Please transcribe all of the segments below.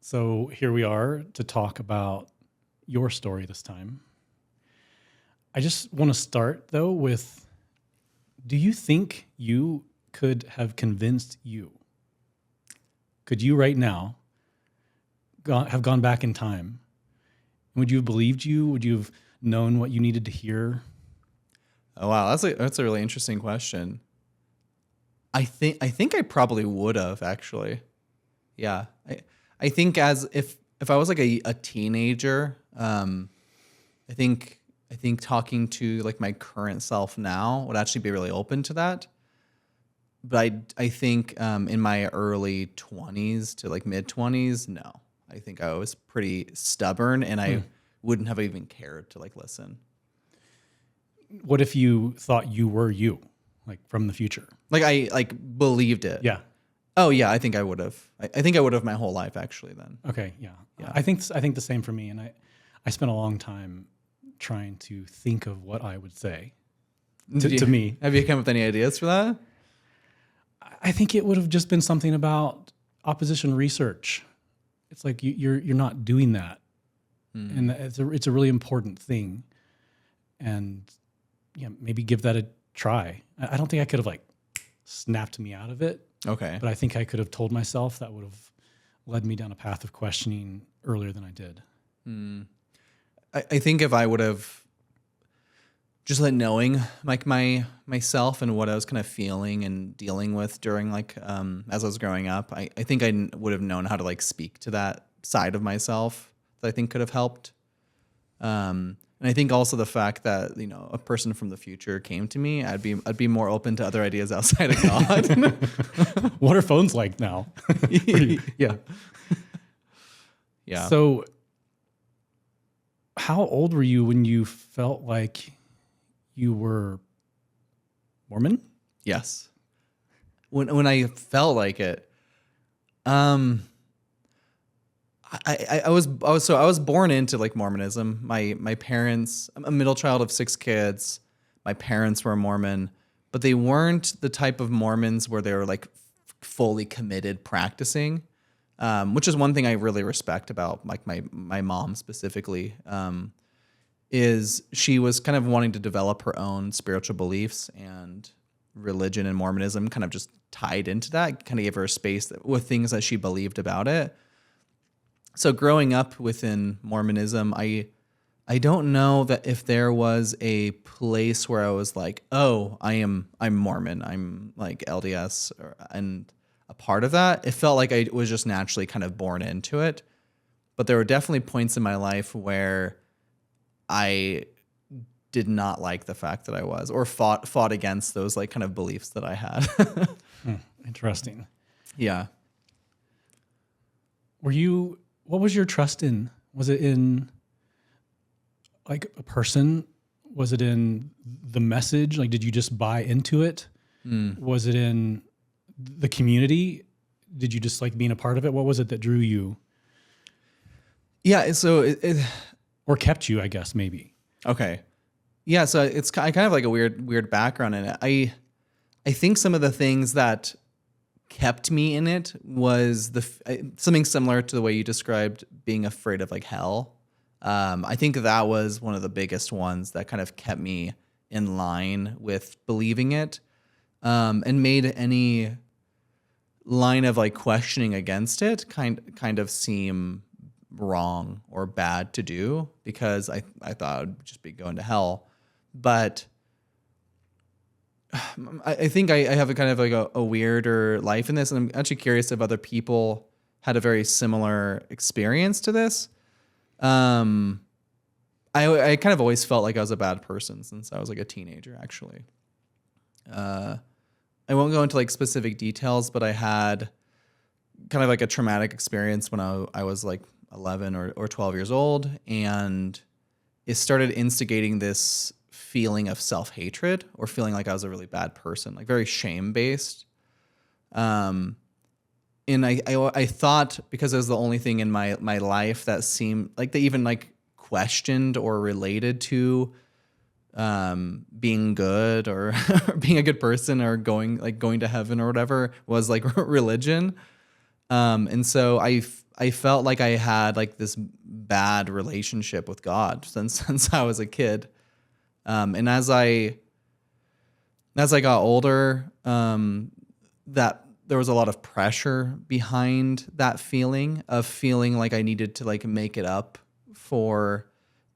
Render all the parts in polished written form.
So here we are to talk about your story this time. I just want to start though with, do you think you could have convinced you? Could you right now have gone back in time? Would you have believed you? Would you have known what you needed to hear? Oh wow, that's a really interesting question. I think I probably would have actually. Yeah. I think as if I was like a teenager, I think talking to like my current self now would actually be really open to that. But I think in my early 20s to like mid 20s, no. I think I was pretty stubborn and I wouldn't have even cared to like listen. What if you thought you were you, like from the future? Like I like believed it. Yeah. Oh yeah, I think I would have. I think I would have my whole life actually then. Okay. Yeah. Yeah. I think the same for me. And I spent a long time trying to think of what I would say to me. Have you come up with any ideas for that? I think it would have just been something about opposition research. It's like you're not doing that, and it's a really important thing. And yeah, maybe give that a try. I don't think I could have like snapped me out of it. Okay. But I think I could have told myself that would have led me down a path of questioning earlier than I did. I think if I would have just like knowing like myself and what I was kind of feeling and dealing with during like as I was growing up, I think I would have known how to like speak to that side of myself that I think could have helped. And I think also the fact that, a person from the future came to me, I'd be more open to other ideas outside of God. What are phones like now? Yeah. Yeah. So how old were you when you felt like you were Mormon? Yes. When I felt like it, I was born into like Mormonism. My parents, I'm a middle child of 6 kids. My parents were Mormon, but they weren't the type of Mormons where they were like fully committed practicing, which is one thing I really respect about like my mom specifically, is she was kind of wanting to develop her own spiritual beliefs, and religion and Mormonism kind of just tied into that, kind of gave her a space with things that she believed about it. So growing up within Mormonism, I don't know that if there was a place where I was like, oh, I'm Mormon, I'm like LDS, and a part of that. It felt like I was just naturally kind of born into it. But there were definitely points in my life where I did not like the fact that I was, or fought against those like kind of beliefs that I had. Interesting. Yeah. What was your trust in? Was it in like a person? Was it in the message? Like, did you just buy into it? Was it in the community? Did you just like being a part of it? What was it that drew you? Yeah. So or kept you, I guess, maybe. Okay. Yeah. So it's kind of like a weird background in it. I think some of the things that kept me in it was something similar to the way you described being afraid of like hell. I think that was one of the biggest ones that kind of kept me in line with believing it, and made any line of like questioning against it kind of seem wrong or bad to do, because I thought I'd just be going to hell. But I think I have a kind of like a weirder life in this, and I'm actually curious if other people had a very similar experience to this. I kind of always felt like I was a bad person since I was like a teenager, actually. I won't go into like specific details, but I had kind of like a traumatic experience when I was like 11 or 12 years old, and it started instigating this feeling of self-hatred, or feeling like I was a really bad person, like very shame-based. And I thought, because it was the only thing in my life that seemed like they even like questioned or related to being good or being a good person or going to heaven or whatever, was like religion. And so I felt like I had like this bad relationship with God since I was a kid. And as I got older, that there was a lot of pressure behind that feeling of feeling like I needed to like make it up for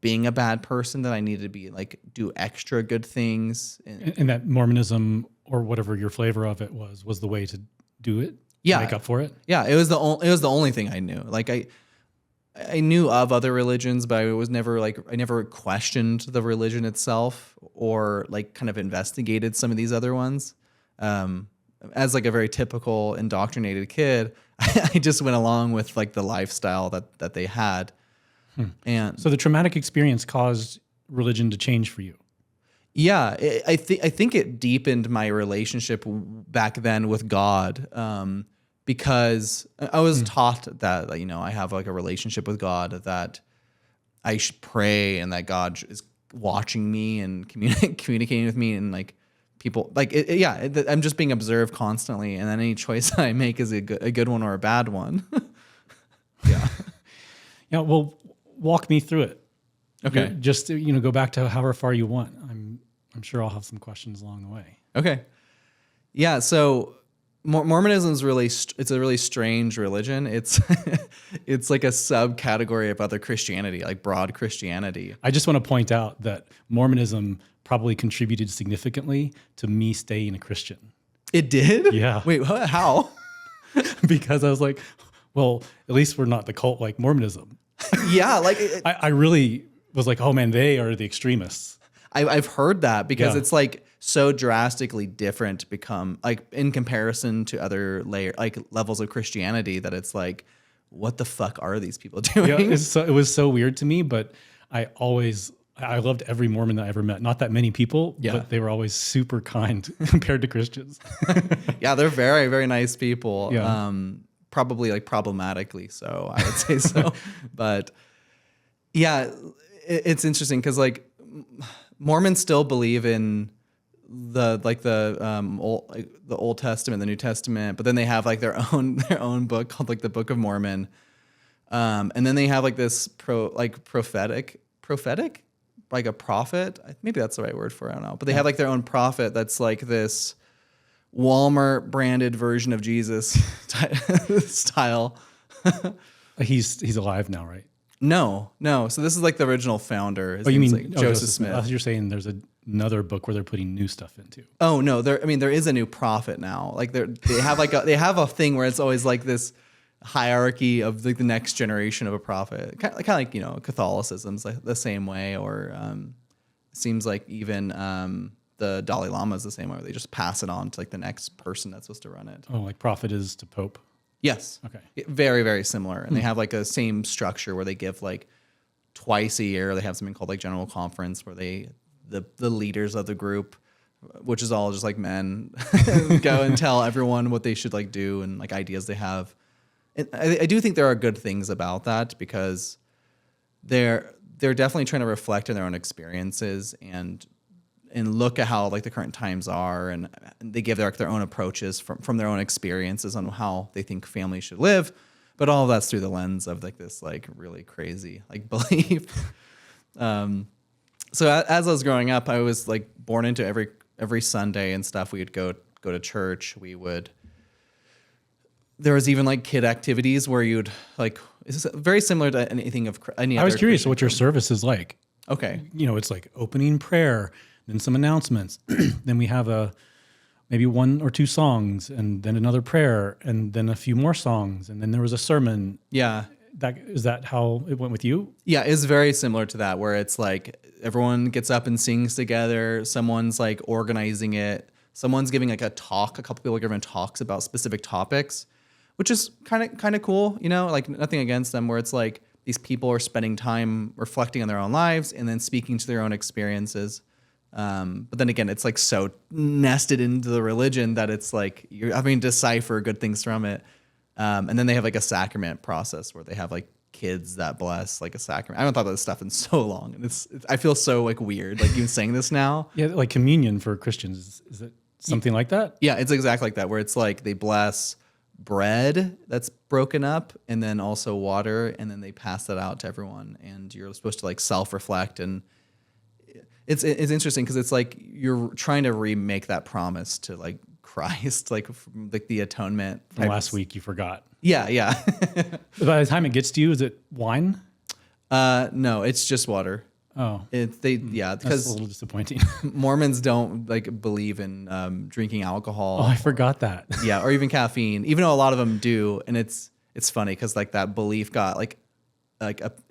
being a bad person, that I needed to be like do extra good things. And that Mormonism or whatever your flavor of it was the way to do it. Yeah. Make up for it. Yeah. It was the only thing I knew. Like I knew of other religions, but I never questioned the religion itself or like kind of investigated some of these other ones. As like a very typical indoctrinated kid, I just went along with like the lifestyle that they had. And so the traumatic experience caused religion to change for you. Yeah, I think it deepened my relationship back then with God, because I was taught that, you know, I have like a relationship with God, that I should pray and that God is watching me and communicating with me, and like people like I'm just being observed constantly, and then any choice I make is a good one or a bad one. Yeah. Yeah. Well, walk me through it. Okay. Just, you know, go back to however far you want. I'm sure I'll have some questions along the way. Okay. Yeah. So Mormonism is it's a really strange religion. It's it's like a subcategory of other Christianity, like broad Christianity. I just want to point out that Mormonism probably contributed significantly to me staying a Christian. It did? Yeah. Wait, how? Because I was like, well, at least we're not the cult like Mormonism. Yeah. Like I really was like, oh man, they are the extremists. I've heard that because it's like so drastically different to become like in comparison to other levels of Christianity, that it's like, what the fuck are these people doing? Yeah, it was so weird to me, but I loved every Mormon that I ever met. Not that many people, but they were always super kind compared to Christians. Yeah, they're very, very nice people. Yeah. Probably like problematically so, I would say so. But yeah, it's interesting because like Mormons still believe in the Old Testament, the New Testament, but then they have like their own book called like the Book of Mormon, and then they have like this prophetic, like a prophet. Maybe that's the right word for it. I don't know, but they have like their own prophet that's like this Walmart branded version of Jesus style. He's alive now, right? No. So this is like the original founder. His You name's mean like Joseph Smith? I thought you're saying there's another book where they're putting new stuff into. Oh no, there is a new prophet now. Like they have a thing where it's always like this hierarchy of like the next generation of a prophet. Kind of like, you know, Catholicism's like the same way, or seems like even the Dalai Lama is the same way, where they just pass it on to like the next person that's supposed to run it. Oh, like prophet is to pope. Yes. Okay. Very, very similar. And they have like a same structure where they give like twice a year, they have something called like general conference, where the leaders of the group, which is all just like men, go and tell everyone what they should like do and like ideas they have. And I do think there are good things about that, because they're definitely trying to reflect on their own experiences and look at how like the current times are, and they give their own approaches from their own experiences on how they think families should live, but all of that's through the lens of like this like really crazy like belief. So as I was growing up, I was like born into every Sunday and stuff. We would go to church. There was even like kid activities where you'd like, it's very similar to anything of any other. I was curious Christian what your service is like. Okay. You know, it's like opening prayer, then some announcements, then we have maybe one or two songs, and then another prayer, and then a few more songs, and then there was a sermon. Yeah. Is that how it went with you? Yeah, it's very similar to that, where it's like everyone gets up and sings together. Someone's like organizing it. Someone's giving like a talk. A couple people are giving talks about specific topics, which is kind of cool. You know, like nothing against them, where it's like these people are spending time reflecting on their own lives and then speaking to their own experiences. But then again, it's like so nested into the religion that it's like you're having to decipher good things from it. And then they have like a sacrament process where they have like kids that bless like a sacrament. I haven't thought about this stuff in so long, and I feel so like weird, like even saying this now. Yeah, like communion for Christians. Is it something like that? Yeah, it's exactly like that, where it's like they bless bread that's broken up and then also water, and then they pass that out to everyone, and you're supposed to like self-reflect. And it's interesting because it's like you're trying to remake that promise to like Christ, like from, like the atonement From last week, you forgot. Yeah. By the time it gets to you, is it wine? No, it's just water. Oh, Yeah, that's because a little disappointing. Mormons don't like believe in drinking alcohol. Oh, I forgot that. Yeah, or even caffeine, even though a lot of them do. And it's funny because like that belief got like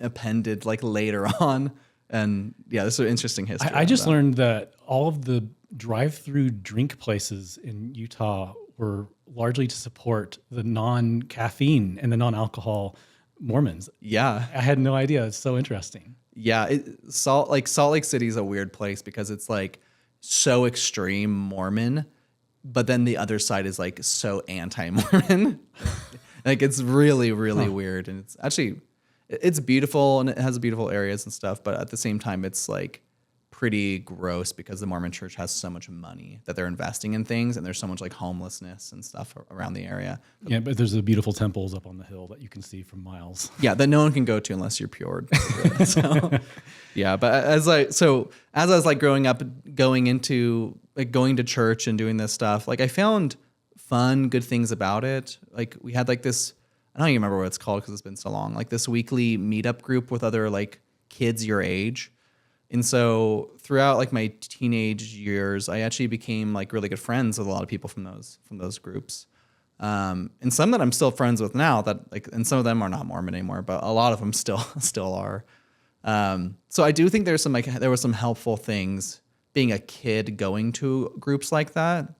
appended like later on. And yeah, this is an interesting history. I just learned that all of the drive-through drink places in Utah were largely to support the non-caffeine and the non-alcohol Mormons. Yeah. I had no idea. It's so interesting. Yeah. Salt Lake City is a weird place because it's like so extreme Mormon, but then the other side is like so anti-Mormon. Like it's really, really weird. And it's actually, it's beautiful and it has beautiful areas and stuff, but at the same time, it's like pretty gross because the Mormon church has so much money that they're investing in things, and there's so much like homelessness and stuff around the area. Yeah, but there's the beautiful temples up on the hill that you can see from miles. Yeah, that no one can go to unless you're pure. So, yeah, but as I was like growing up, going to church and doing this stuff, like I found fun, good things about it. Like we had like this, I don't even remember what it's called because it's been so long, like this weekly meetup group with other like kids your age. And so throughout like my teenage years, I actually became like really good friends with a lot of people from those groups. And some that I'm still friends with now that like, and some of them are not Mormon anymore, but a lot of them still are. So I do think there were some helpful things being a kid going to groups like that.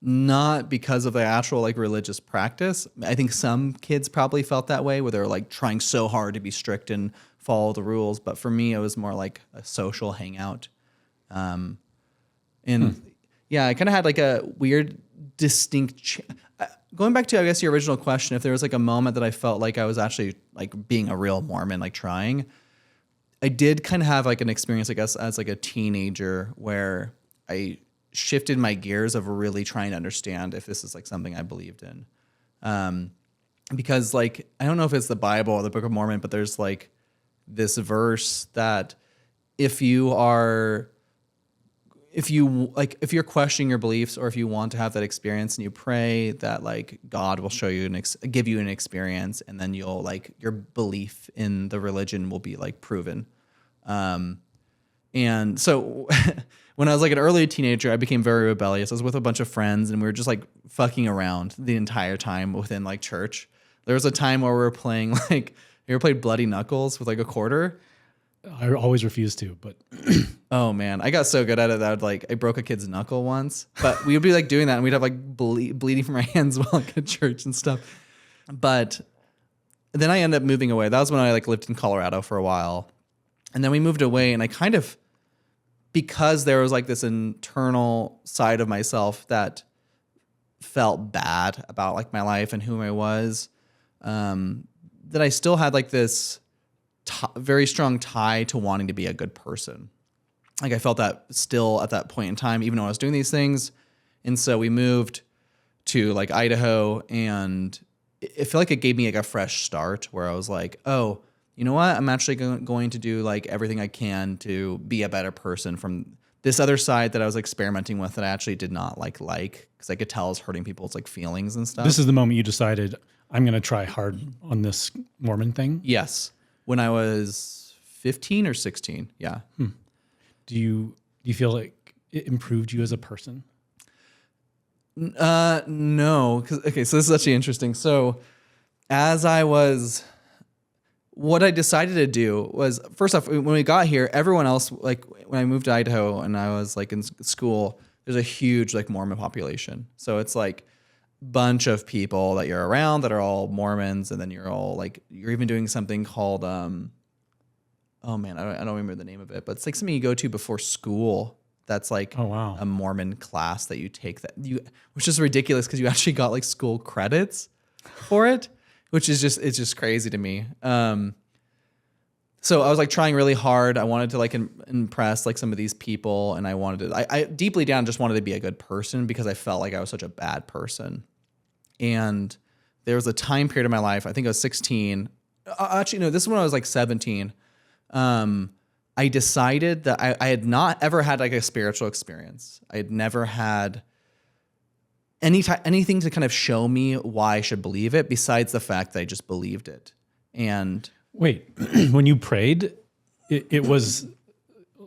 Not because of the actual like religious practice. I think some kids probably felt that way where they're like trying so hard to be strict and follow the rules. But for me, it was more like a social hangout. Yeah, I kind of had like a weird distinct, going back to, I guess, your original question, if there was like a moment that I felt like I was actually like being a real Mormon, like trying, I did kind of have like an experience, I guess, as like a teenager where I shifted my gears of really trying to understand if this is like something I believed in. Because like, I don't know if it's the Bible or the Book of Mormon, but there's like this verse that if you're questioning your beliefs, or if you want to have that experience and you pray, that like God will show you give you an experience, and then you'll like your belief in the religion will be like proven. And so when I was like an early teenager, I became very rebellious. I was with a bunch of friends and we were just like fucking around the entire time within like church. There was a time where we were playing like, you ever played Bloody Knuckles with like a quarter? I always refused to, but oh man, I got so good at it that I broke a kid's knuckle once, but we would be like doing that and we'd have like bleeding from our hands while like at church and stuff. But then I ended up moving away. That was when I like lived in Colorado for a while. And then we moved away, and I kind of, because there was like this internal side of myself that felt bad about like my life and who I was, that I still had like this very strong tie to wanting to be a good person. Like I felt that still at that point in time, even though I was doing these things. And so we moved to like Idaho, and it felt like it gave me like a fresh start where I was like, oh, you know what? I'm actually going to do like everything I can to be a better person from this other side that I was experimenting with that I actually did not like because I could tell I was hurting people's like feelings and stuff. This is the moment you decided, I'm going to try hard on this Mormon thing? Yes. When I was 15 or 16. Yeah. Do you feel like it improved you as a person? No. Okay, so this is actually interesting. So what I decided to do was, first off, when we got here, everyone else, like when I moved to Idaho and I was like in school, there's a huge like Mormon population. So it's like a bunch of people that you're around that are all Mormons. And then you're even doing something called, oh man, I don't remember the name of it, but it's like something you go to before school. That's like a Mormon class that you take which is ridiculous because you actually got like school credits for it. Which is it's just crazy to me. So I was like trying really hard. I wanted to like impress like some of these people, and I deeply down just wanted to be a good person because I felt like I was such a bad person. And there was a time period in my life, I think I was 16. Actually, no, this is when I was like 17. I decided that I had not ever had like a spiritual experience. I had never had anything to kind of show me why I should believe it besides the fact that I just believed it. And wait, when you prayed, it was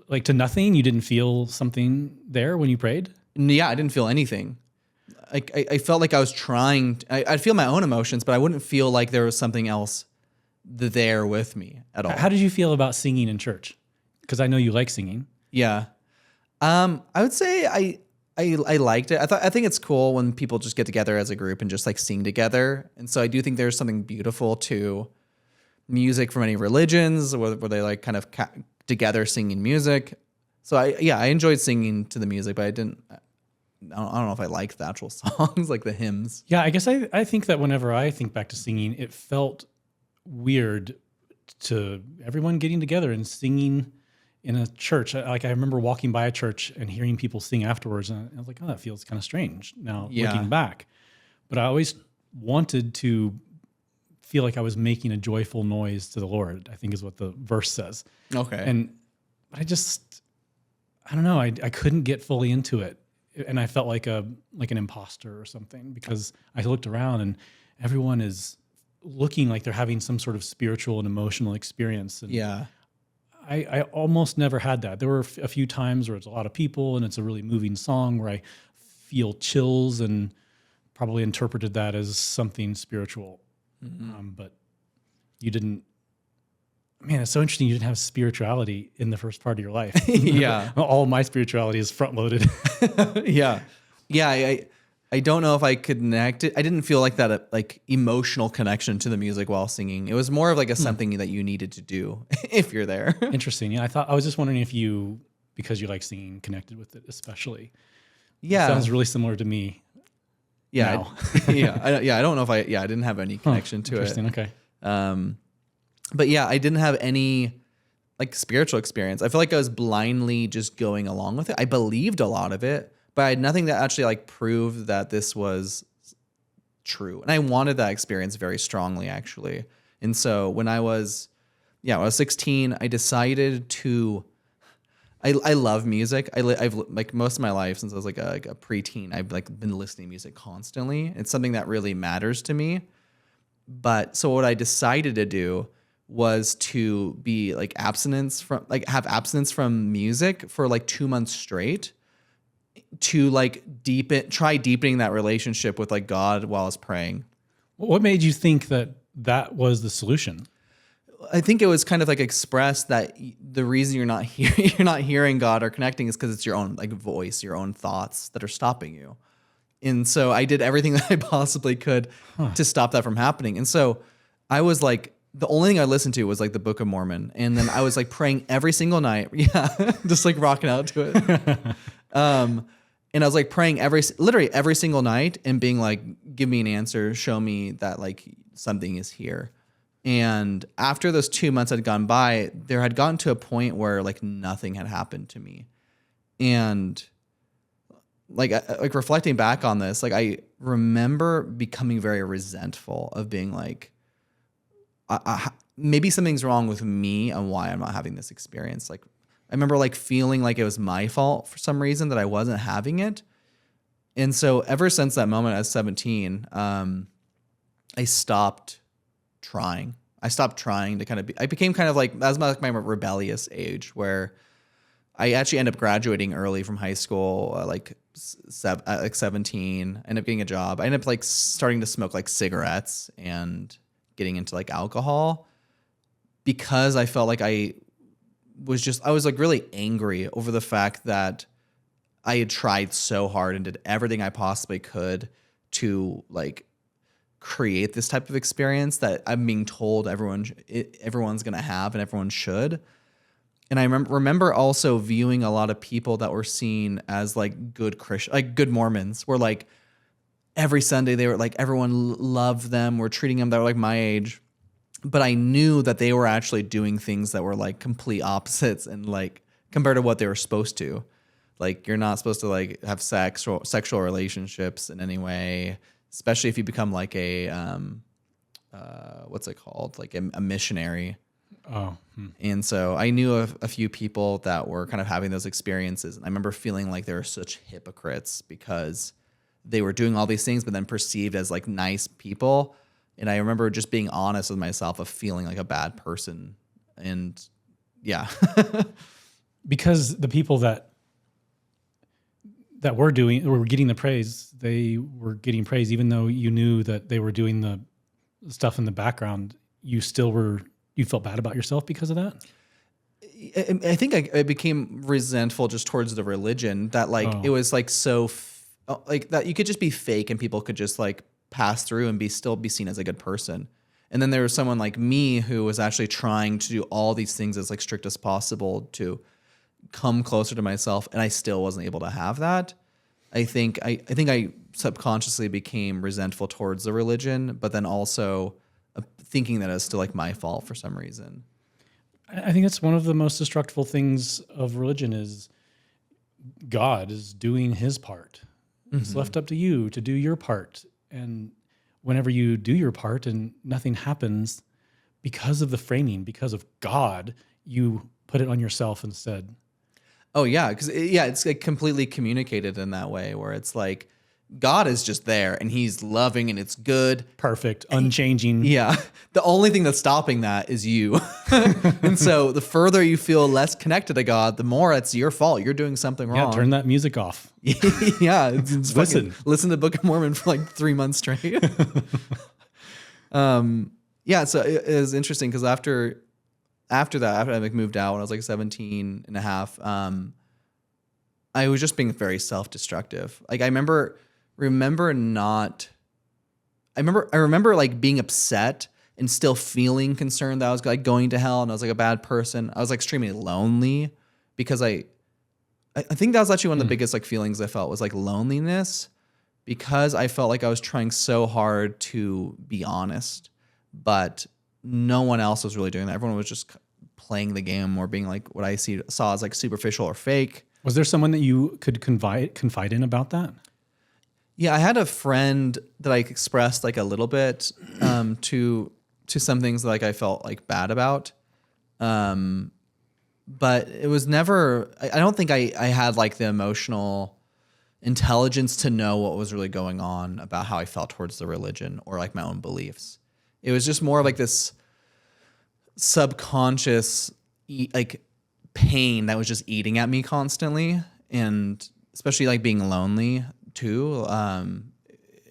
like to nothing? You didn't feel something there when you prayed? yeah, I didn't feel anything. Like I felt like I was trying. I'd feel my own emotions, but I wouldn't feel like there was something else there with me at all. How did you feel about singing in church? Because I know you like singing. Yeah. I would say I liked it. I think it's cool when people just get together as a group and just like sing together. And so I do think there's something beautiful to music from any religions where they like kind of together singing music. So I enjoyed singing to the music, but I don't know if I liked the actual songs, like the hymns. Yeah, I guess I think that whenever I think back to singing, it felt weird to everyone getting together and singing in a church. I remember walking by a church and hearing people sing afterwards, and I was like, oh, that feels kind of strange now looking back. But I always wanted to feel like I was making a joyful noise to the Lord, I think is what the verse says. Okay. And I don't know, I couldn't get fully into it. And I felt like an imposter or something, because I looked around and everyone is looking like they're having some sort of spiritual and emotional experience. And yeah. I almost never had that. There were a few times where it's a lot of people and it's a really moving song where I feel chills and probably interpreted that as something spiritual. Mm-hmm. But you didn't. Man, it's so interesting. You didn't have spirituality in the first part of your life. Yeah. All of my spirituality is front loaded. Yeah. Yeah. I don't know if I could connect it. I didn't feel like that, like emotional connection to the music while singing. It was more of like a something that you needed to do if you're there. Interesting. Yeah. I was just wondering if you, because you like singing, connected with it, especially. Yeah. It sounds really similar to me. Yeah. I don't know if I didn't have any connection to it. Interesting. Okay. But yeah, I didn't have any like spiritual experience. I feel like I was blindly just going along with it. I believed a lot of it, but I had nothing that actually like proved that this was true. And I wanted that experience very strongly, actually. And so when I was 16, I decided to, I love music. I've like most of my life since I was like a preteen, I've like been listening to music constantly. It's something that really matters to me. But so what I decided to do was to be like have abstinence from music for like 2 months straight, to like try deepening that relationship with like God while I was praying. What made you think that was the solution? I think it was kind of like expressed that the reason you're not hearing God or connecting is because it's your own like voice, your own thoughts that are stopping you. And so I did everything that I possibly could to stop that from happening. And so I was like, the only thing I listened to was like the Book of Mormon. And then I was like praying every single night. Yeah. Just like rocking out to it. And I was like praying literally every single night and being like, give me an answer, show me that like something is here. And after those 2 months had gone by, there had gotten to a point where like nothing had happened to me. And like reflecting back on this, like I remember becoming very resentful of being like, maybe something's wrong with me and why I'm not having this experience. Like I remember like feeling like it was my fault for some reason that I wasn't having it. And so ever since that moment at 17, I stopped trying. I stopped trying to kind of I became kind of like, that was my rebellious age where I actually ended up graduating early from high school, like 17, I ended up getting a job. I ended up like starting to smoke like cigarettes and getting into like alcohol because I felt like I was like really angry over the fact that I had tried so hard and did everything I possibly could to like create this type of experience that I'm being told everyone's going to have and everyone should. And I remember also viewing a lot of people that were seen as like good Christian, like good Mormons, where like every Sunday they were like, everyone loved them, were treating them that were like my age. But I knew that they were actually doing things that were like complete opposites and like compared to what they were supposed to. Like you're not supposed to like have sexual relationships in any way. especially if you become like a what's it called, like a missionary. Oh, And so I knew a few people that were kind of having those experiences. And I remember feeling like they were such hypocrites because they were doing all these things, but then perceived as like nice people. And I remember just being honest with myself of feeling like a bad person. And yeah. because the people that were getting the praise, they were getting praise, even though you knew that they were doing the stuff in the background. You felt bad about yourself because of that. I think I became resentful just towards the religion that like it was like like that you could just be fake and people could just like pass through and still be seen as a good person. And then there was someone like me who was actually trying to do all these things as like strict as possible to come closer to myself, and I still wasn't able to have that. I think I subconsciously became resentful towards the religion, but then also thinking that it was still like my fault for some reason. I think that's one of the most destructive things of religion is God is doing his part. It's left up to you to do your part. And whenever you do your part and nothing happens, because of the framing, because of God, you put it on yourself instead. Oh yeah, because it's like completely communicated in that way where it's like God is just there and he's loving and it's good. Perfect, unchanging. Yeah. The only thing that's stopping that is you. And so the further you feel less connected to God, the more it's your fault. You're doing something wrong. Yeah, turn that music off. Yeah. It's listen to Book of Mormon for like 3 months straight. Yeah. So it was interesting because after I like moved out when I was like 17 and a half, I was just being very self-destructive. Like I remember like being upset and still feeling concerned that I was like going to hell and I was like a bad person. I was like extremely lonely because I think that was actually one of the biggest like feelings I felt was like loneliness, because I felt like I was trying so hard to be honest, but no one else was really doing that. Everyone was just playing the game or being like what I saw as like superficial or fake. Was there someone that you could confide in about that? Yeah, I had a friend that I expressed like a little bit to some things that like I felt like bad about. But it was never, I don't think I had like the emotional intelligence to know what was really going on about how I felt towards the religion or like my own beliefs. It was just more like this subconscious like pain that was just eating at me constantly, and especially like being lonely too.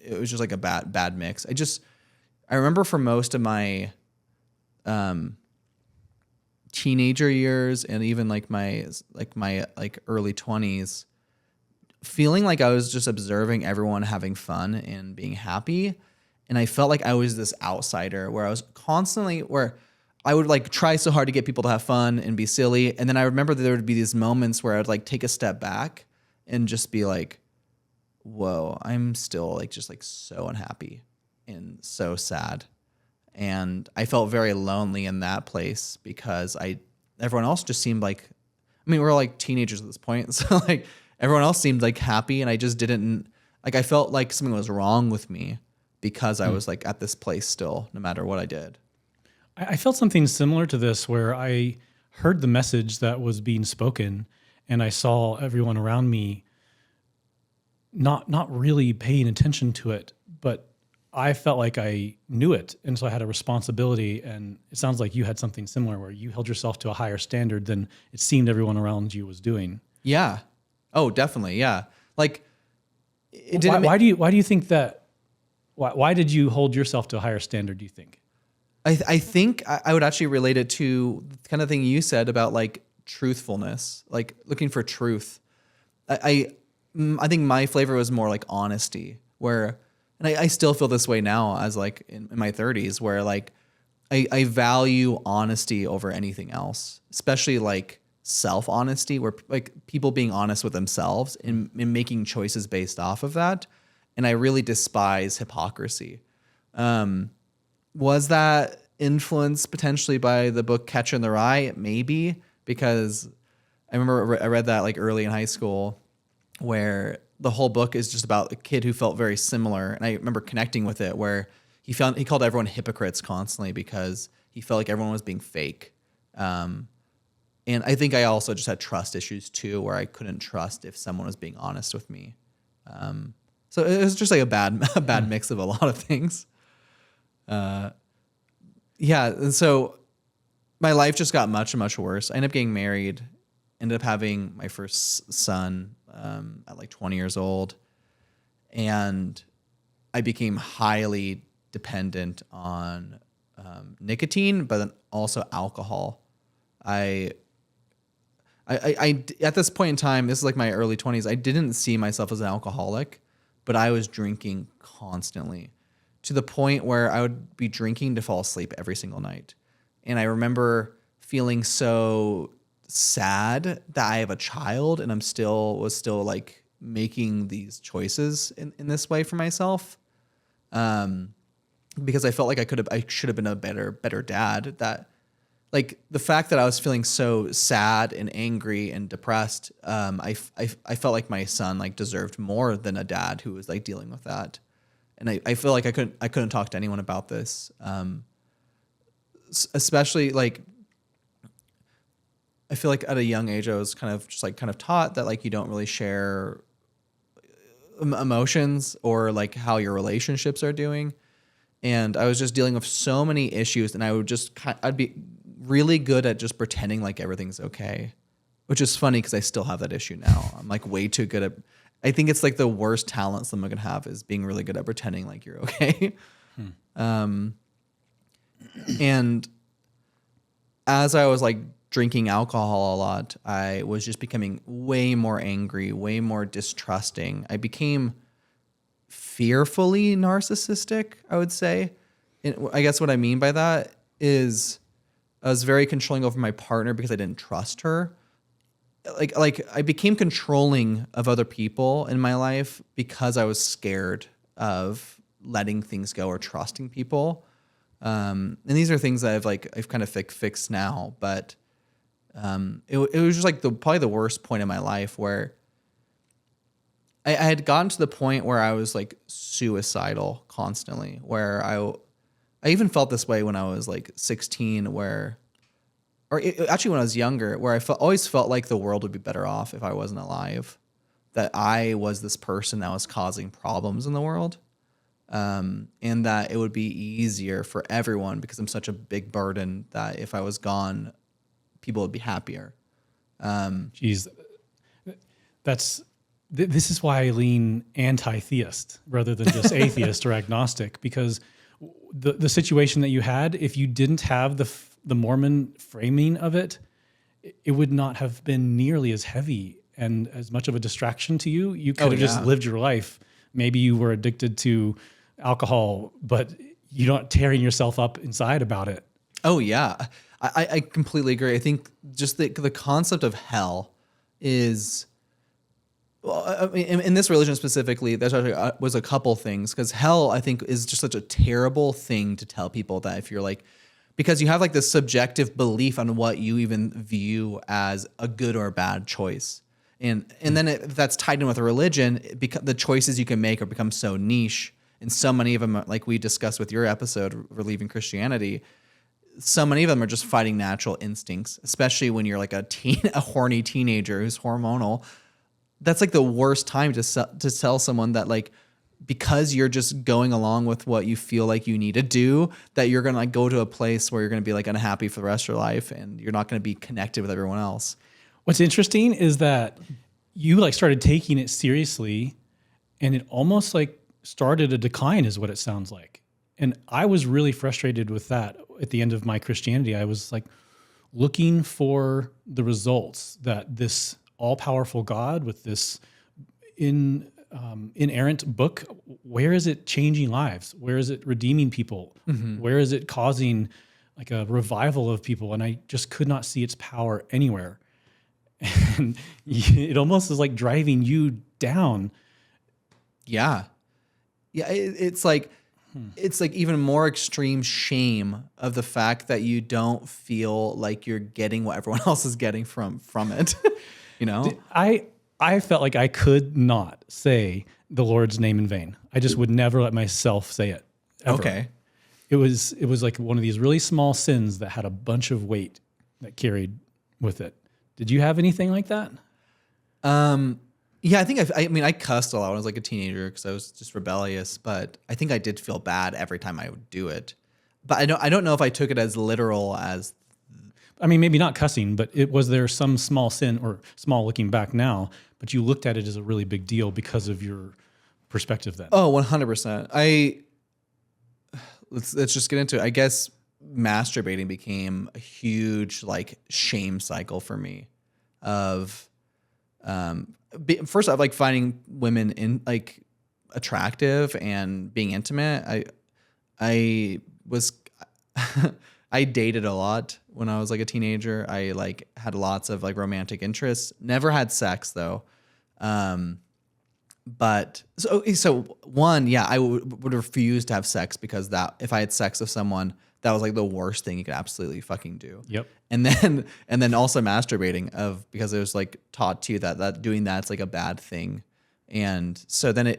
It was just like a bad mix. I remember for most of my teenager years and even like my early 20s feeling like I was just observing everyone having fun and being happy, and I felt like I was this outsider where I was constantly where I would like try so hard to get people to have fun and be silly. And then I remember that there would be these moments where I'd like take a step back and just be like, whoa, I'm still like just like so unhappy and so sad. And I felt very lonely in that place because everyone else just seemed like, I mean, we're all like teenagers at this point. So like everyone else seemed like happy, and I just didn't, like I felt like something was wrong with me because I was like at this place still, no matter what I did. I felt something similar to this where I heard the message that was being spoken and I saw everyone around me not really paying attention to it, but I felt like I knew it. And so I had a responsibility, and it sounds like you had something similar where you held yourself to a higher standard than it seemed everyone around you was doing. Yeah. Oh, definitely. Yeah. Like why do you think that, why did you hold yourself to a higher standard, do you think? I think I would actually relate it to the kind of thing you said about like truthfulness, like looking for truth. I think my flavor was more like honesty, where, and I still feel this way now as like in my 30s, where like I value honesty over anything else, especially like self-honesty, where like people being honest with themselves and making choices based off of that. And I really despise hypocrisy. Was that influenced potentially by the book Catcher in the Rye? Maybe, because I remember I read that like early in high school, where the whole book is just about a kid who felt very similar. And I remember connecting with it where he called everyone hypocrites constantly because he felt like everyone was being fake. And I think I also just had trust issues too, where I couldn't trust if someone was being honest with me. So it was just like a bad mix of a lot of things. And so my life just got much, much worse. I ended up getting married, ended up having my first son at like 20 years old. And I became highly dependent on nicotine, but then also alcohol. I at this point in time, this is like my early 20s, I didn't see myself as an alcoholic, but I was drinking constantly to the point where I would be drinking to fall asleep every single night. And I remember feeling so sad that I have a child and was still like making these choices in this way for myself. Because I felt like I should have been a better dad. That like the fact that I was feeling so sad and angry and depressed, I felt like my son like deserved more than a dad who was like dealing with that. And I feel like I couldn't talk to anyone about this. Especially like, I feel like at a young age, I was kind of taught that like you don't really share emotions or like how your relationships are doing. And I was just dealing with so many issues, and I'd be really good at just pretending like everything's okay, which is funny because I still have that issue now. I'm like way too good at, I think it's like the worst talent someone can have is being really good at pretending like you're okay. And as I was like drinking alcohol a lot, I was just becoming way more angry, way more distrusting. I became fearfully narcissistic, I would say. And I guess what I mean by that is I was very controlling over my partner because I didn't trust her. Like I became controlling of other people in my life because I was scared of letting things go or trusting people. And these are things that I've kind of fixed now, but it was just like probably the worst point in my life where I had gotten to the point where I was like suicidal constantly, where I even felt this way when I was like 16, actually when I was younger, where I always felt like the world would be better off if I wasn't alive, that I was this person that was causing problems in the world. And that it would be easier for everyone because I'm such a big burden that if I was gone, people would be happier. Geez, this is why I lean anti-theist rather than just atheist or agnostic, because the situation that you had, if you didn't have the Mormon framing of it, it would not have been nearly as heavy and as much of a distraction to you. You could have just lived your life. Maybe you were addicted to alcohol, but you're not tearing yourself up inside about it. Oh yeah. I completely agree. I think just the concept of hell is, well, I mean, in this religion specifically, there was a couple things, because hell, I think, is just such a terrible thing to tell people that if you're like, because you have like this subjective belief on what you even view as a good or bad choice. And then if that's tied in with a religion, the choices you can make are become so niche. And so many of them, like we discussed with your episode, Relieving Christianity, so many of them are just fighting natural instincts, especially when you're like a horny teenager who's hormonal. That's like the worst time to tell someone that, like, because you're just going along with what you feel like you need to do, that you're going to like go to a place where you're going to be like unhappy for the rest of your life and you're not going to be connected with everyone else. What's interesting is that you like started taking it seriously, and it almost like started a decline is what it sounds like. And I was really frustrated with that at the end of my Christianity. I was like looking for the results that this all-powerful God with this inerrant book, where is it changing lives? Where is it redeeming people? Mm-hmm. Where is it causing like a revival of people? And I just could not see its power anywhere. And it almost is like driving you down. Yeah. Yeah. It's like even more extreme shame of the fact that you don't feel like you're getting what everyone else is getting from it. You know, I felt like I could not say the Lord's name in vain. I just would never let myself say it. Ever. Okay. It was like one of these really small sins that had a bunch of weight that carried with it. Did you have anything like that? Yeah, I think I mean, I cussed a lot when I was like a teenager because I was just rebellious, but I think I did feel bad every time I would do it. But I don't know if I took it as literal as. I mean, maybe not cussing, but was there some small sin or small looking back now, but you looked at it as a really big deal because of your perspective then? Oh, 100%. Let's just get into it. I guess masturbating became a huge like shame cycle for me of, first off, like finding women in like attractive and being intimate. I was, I dated a lot when I was like a teenager. I like had lots of like romantic interests. Never had sex though. But so one, yeah, I would refuse to have sex because that if I had sex with someone, that was like the worst thing you could absolutely fucking do. Yep. And then also masturbating because it was like taught to you that doing that's like a bad thing. And so then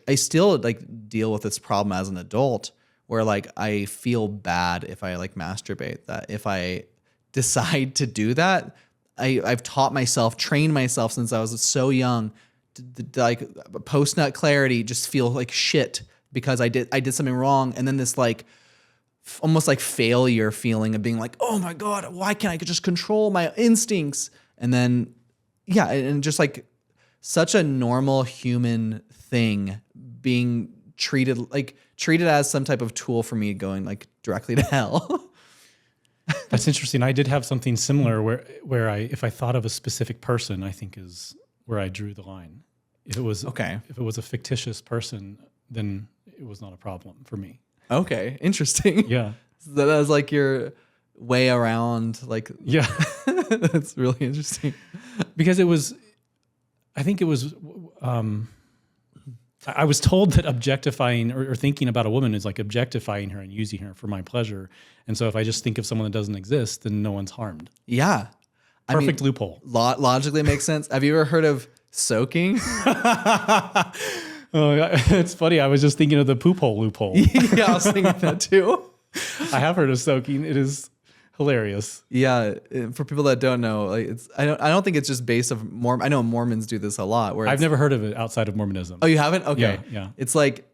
I still like deal with this problem as an adult where like I feel bad if I like masturbate, that if I decide to do that, I've trained myself since I was so young to like post nut clarity, just feel like shit because I did something wrong. And then this like almost like failure feeling of being like, oh my God, why can't I just control my instincts? And then, yeah. And just like such a normal human thing being treated as some type of tool for me going like directly to hell. That's interesting. I did have something similar where if I thought of a specific person, I think is where I drew the line. If it was a fictitious person, then it was not a problem for me. Okay, interesting. Yeah. So that was like your way around like yeah. That's really interesting. Because I think it was I was told that objectifying or thinking about a woman is like objectifying her and using her for my pleasure. And so if I just think of someone that doesn't exist, then no one's harmed. Yeah. Perfect loophole. Logically makes sense. Have you ever heard of soaking? Oh, it's funny. I was just thinking of the poop hole loophole. Yeah, I was thinking that too. I have heard of soaking. It is hilarious. Yeah, for people that don't know, like I don't think it's just based of Mormon. I know Mormons do this a lot. Where I've never heard of it outside of Mormonism. Oh, you haven't? Okay. Yeah. It's like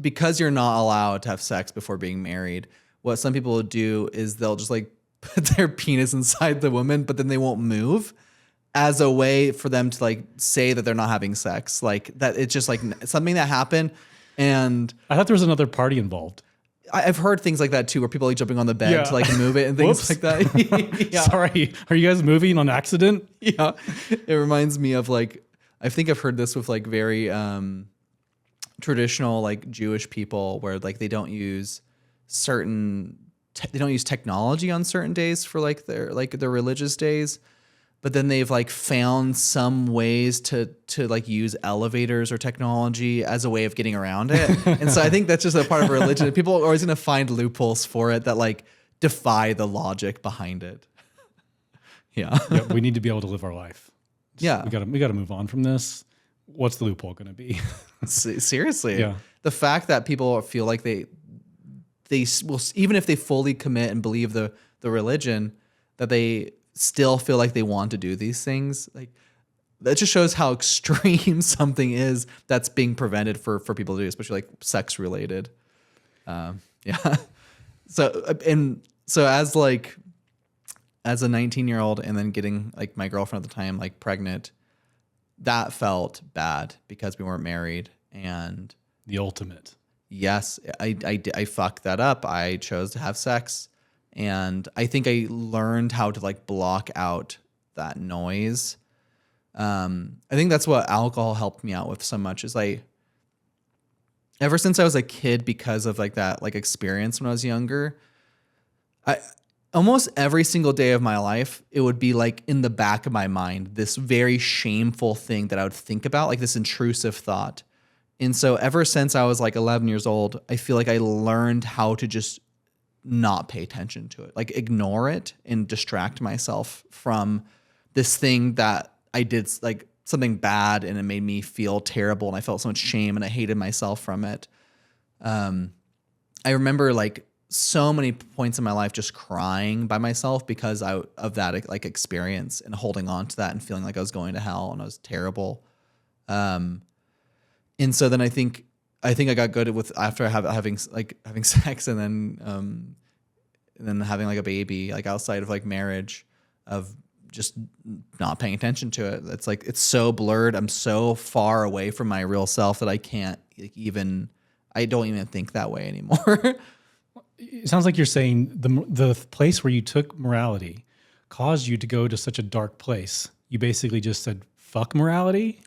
because you're not allowed to have sex before being married. What some people will do is they'll just like put their penis inside the woman, but then they won't move, as a way for them to like say that they're not having sex. Like that it's just like something that happened. And I thought there was another party involved. I've heard things like that too, where people like jumping on the bed to like move it and things like that. Yeah. Sorry. Are you guys moving on accident? Yeah. It reminds me of like, I think I've heard this with like very traditional like Jewish people where like they don't use technology on certain days for like their religious days. But then they've like found some ways to like use elevators or technology as a way of getting around it. And so I think that's just a part of religion. People are always going to find loopholes for it that like defy the logic behind it. Yeah. We need to be able to live our life. Yeah. We got to move on from this. What's the loophole going to be? Seriously. Yeah. The fact that people feel like they will, even if they fully commit and believe the religion, that they still feel like they want to do these things, like that just shows how extreme something is that's being prevented for people to do, especially like sex related. Yeah. So as a 19-year-old and then getting like my girlfriend at the time like pregnant, that felt bad because we weren't married. And the ultimate. Yes, I fucked that up. I chose to have sex. And I think I learned how to like block out that noise. I think that's what alcohol helped me out with so much is ever since I was a kid, because of like that like experience when I was younger, almost every single day of my life, it would be like in the back of my mind, this very shameful thing that I would think about, like this intrusive thought. And so ever since I was like 11 years old, I feel like I learned how to just not pay attention to it, like ignore it and distract myself from this thing that I did like something bad and it made me feel terrible and I felt so much shame and I hated myself from it. I remember like so many points in my life just crying by myself because of that like experience and holding on to that and feeling like I was going to hell and I was terrible. And so then I think I got good with after having sex and then having like a baby, like outside of like marriage, of just not paying attention to it. It's like, it's so blurred. I'm so far away from my real self that I can't I don't even think that way anymore. It sounds like you're saying the place where you took morality caused you to go to such a dark place. You basically just said, fuck morality.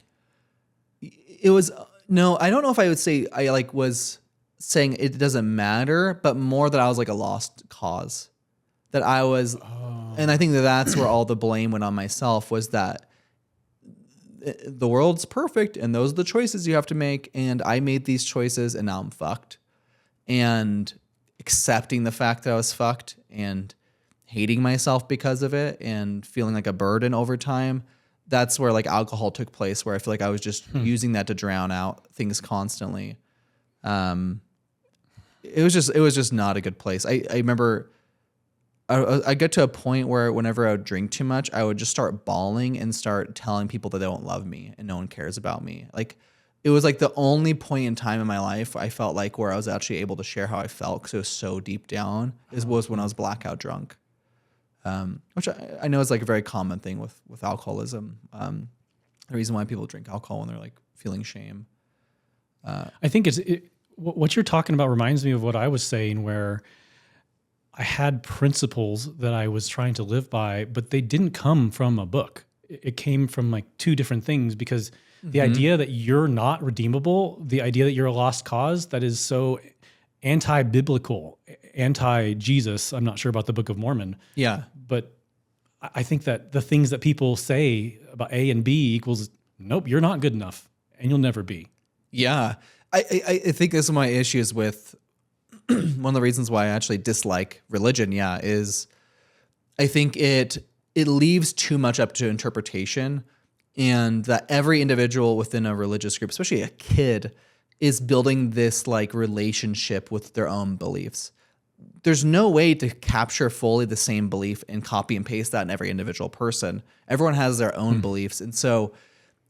It was, no, I don't know if I would say I like was saying it doesn't matter, but more that I was like a lost cause. That I was, and I think that's where all the blame went on myself, was that the world's perfect and those are the choices you have to make. And I made these choices and now I'm fucked. And accepting the fact that I was fucked and hating myself because of it and feeling like a burden over time. That's where like alcohol took place, where I feel like I was just using that to drown out things constantly. It was just not a good place. I remember I get to a point where whenever I would drink too much, I would just start bawling and start telling people that they don't love me and no one cares about me. Like, it was like the only point in time in my life I felt like where I was actually able to share how I felt because it was so deep down was when I was blackout drunk. Which I know is like a very common thing with alcoholism. The reason why people drink alcohol when they're like feeling shame. I think what you're talking about reminds me of what I was saying, where I had principles that I was trying to live by, but they didn't come from a book. It came from like two different things, because the idea that you're not redeemable, the idea that you're a lost cause, that is so anti-biblical, anti-Jesus. I'm not sure about the Book of Mormon. Yeah. But I think that the things that people say about A and B equals, nope, you're not good enough and you'll never be. Yeah. I think this is my issues with one of the reasons why I actually dislike religion. Yeah. Is I think it leaves too much up to interpretation, and that every individual within a religious group, especially a kid, is building this like relationship with their own beliefs. There's no way to capture fully the same belief and copy and paste that in every individual person. Everyone has their own beliefs. And so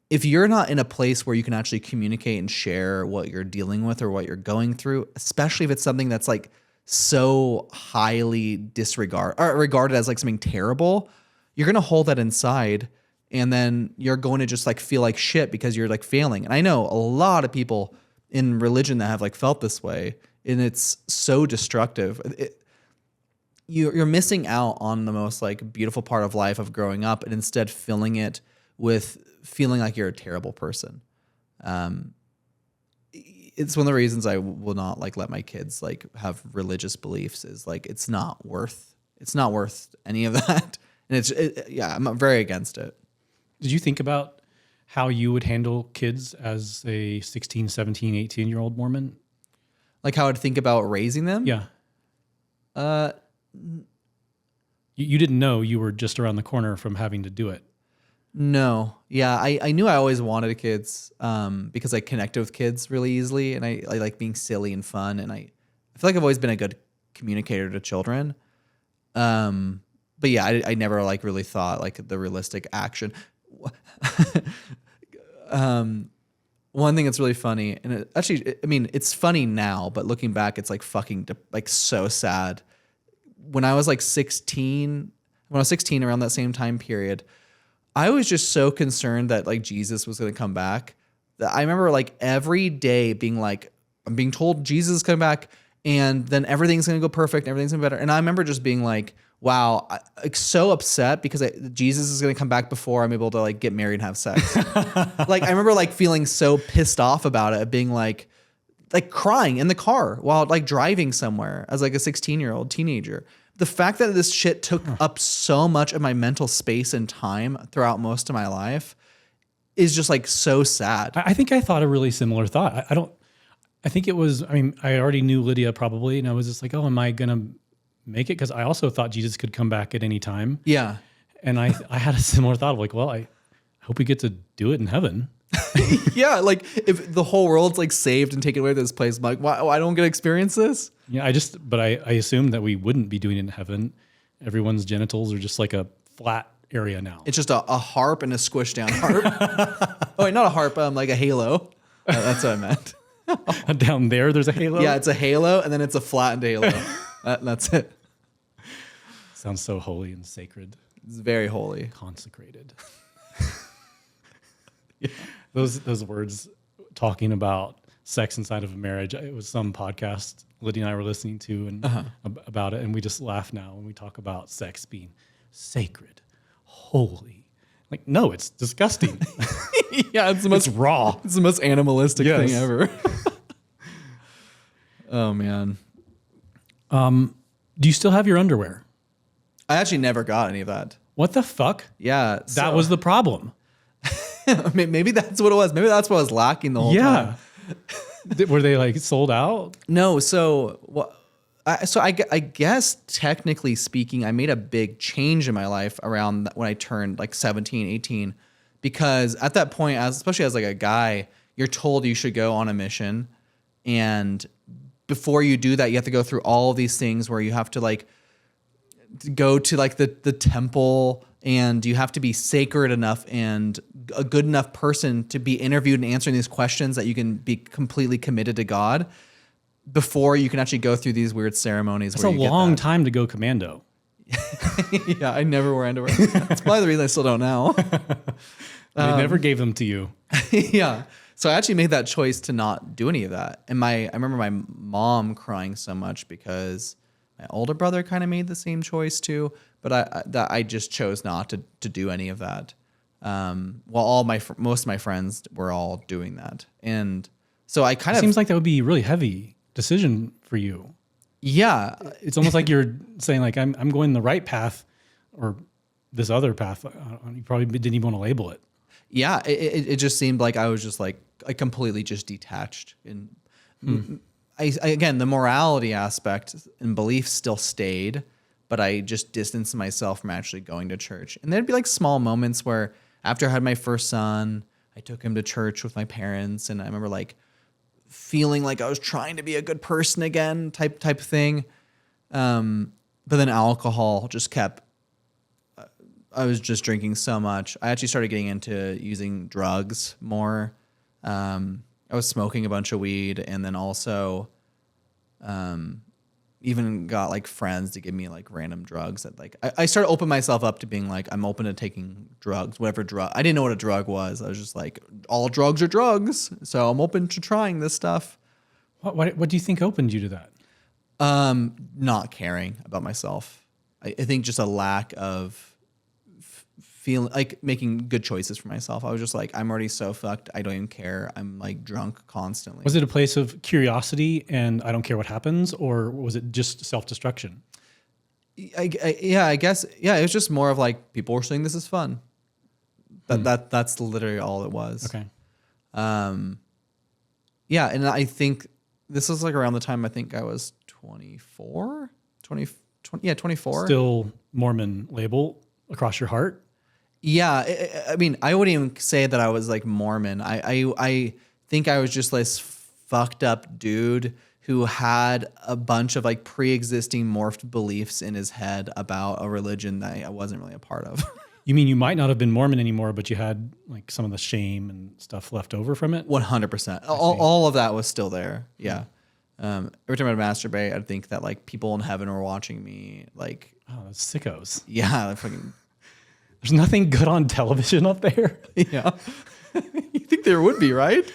if you're not in a place where you can actually communicate and share what you're dealing with or what you're going through, especially if it's something that's like so highly regarded as like something terrible, you're going to hold that inside. And then you're going to just like feel like shit because you're like failing. And I know a lot of people in religion that have like felt this way, and it's so destructive. You're missing out on the most like beautiful part of life of growing up, and instead filling it with feeling like you're a terrible person. It's one of the reasons I will not like let my kids like have religious beliefs, is like, it's not worth any of that. And I'm very against it. Did you think about how you would handle kids as a 16, 17, 18-year-old Mormon? Like how I'd think about raising them? Yeah. You didn't know you were just around the corner from having to do it. No. Yeah, I knew I always wanted kids because I connected with kids really easily, and I like being silly and fun, and I feel like I've always been a good communicator to children. But yeah, I never like really thought like the realistic action. One thing that's really funny, and it's funny now, but looking back, it's like fucking like so sad. When I was like 16, around that same time period, I was just so concerned that like Jesus was going to come back, that I remember like every day being like, I'm being told Jesus is coming back, and then everything's going to go perfect, everything's going to be better. And I remember just being like, wow, like so upset because Jesus is going to come back before I'm able to like get married and have sex. Like I remember like feeling so pissed off about it, being like crying in the car while like driving somewhere as like a 16-year-old teenager. The fact that this shit took up so much of my mental space and time throughout most of my life is just like so sad. I think I thought a really similar thought. I think it was, I already knew Lydia probably, and I was just like, oh, am I going to make it? Because I also thought Jesus could come back at any time. Yeah. And I had a similar thought of like, well, I hope we get to do it in heaven. Yeah, like if the whole world's like saved and taken away to this place, I'm like, why I don't get to experience this? Yeah, but I assume that we wouldn't be doing it in heaven. Everyone's genitals are just like a flat area now. It's just a harp and a squish down harp. Oh, wait, not a harp, like a halo. That's what I meant. Down there's a halo? Yeah, it's a halo, and then it's a flattened halo. That's it. Sounds so holy and sacred. It's very holy. Consecrated. Yeah. Those words talking about sex inside of a marriage, it was some podcast Lydia and I were listening to and about it, and we just laugh now when we talk about sex being sacred, holy. Like, no, it's disgusting. Yeah, it's raw. It's the most animalistic Yes. thing ever. Oh man. Do you still have your underwear? I actually never got any of that. What the fuck? Yeah. That was the problem. maybe that's what it was. Maybe that's what I was lacking the whole time. Were they like sold out? No, so what? I guess technically speaking, I made a big change in my life around when I turned like 17, 18, because at that point, especially as like a guy, you're told you should go on a mission, and before you do that, you have to go through all of these things where you have to like go to like the temple, and you have to be sacred enough and a good enough person to be interviewed and answering these questions that you can be completely committed to God before you can actually go through these weird ceremonies. It's a long time to go commando. Yeah, I never wear underwear. That's probably the reason I still don't now. They never gave them to you. Yeah. So I actually made that choice to not do any of that. And I remember my mom crying so much because my older brother kind of made the same choice too, but I just chose not to do any of that. While most of my friends were all doing that. And so I kind of seems like that would be a really heavy decision for you. Yeah. It's almost like you're saying like, I'm going the right path or this other path. You probably didn't even want to label it. Yeah. It just seemed like I was just like, I completely just detached. And again, the morality aspect and belief still stayed, but I just distanced myself from actually going to church. And there'd be like small moments where after I had my first son, I took him to church with my parents. And I remember like feeling like I was trying to be a good person again type thing. But then alcohol just kept, I was just drinking so much. I actually started getting into using drugs more. I was smoking a bunch of weed, and then also even got like friends to give me like random drugs that like I started opening myself up to being like, I'm open to taking drugs, whatever drug. I didn't know what a drug was. I was just like, all drugs are drugs. So I'm open to trying this stuff. What do you think opened you to that? Not caring about myself. I think just a lack of feeling like making good choices for myself. I was just like, I'm already so fucked. I don't even care. I'm like drunk constantly. Was it a place of curiosity and I don't care what happens, or was it just self-destruction? I guess. Yeah. It was just more of like, people were saying this is fun. That's literally all it was. Okay. Yeah. And I think this was like around the time I think I was 24. Still Mormon label across your heart? Yeah, I mean, I wouldn't even say that I was like Mormon. I think I was just this fucked up dude who had a bunch of like pre-existing morphed beliefs in his head about a religion that I wasn't really a part of. You mean you might not have been Mormon anymore, but you had like some of the shame and stuff left over from it? 100%. All of that was still there. Yeah. Every time I'd masturbate, I'd think that like people in heaven were watching me. Like, oh, that's sickos. Yeah, fucking. There's nothing good on television up there. Yeah. You think there would be, right?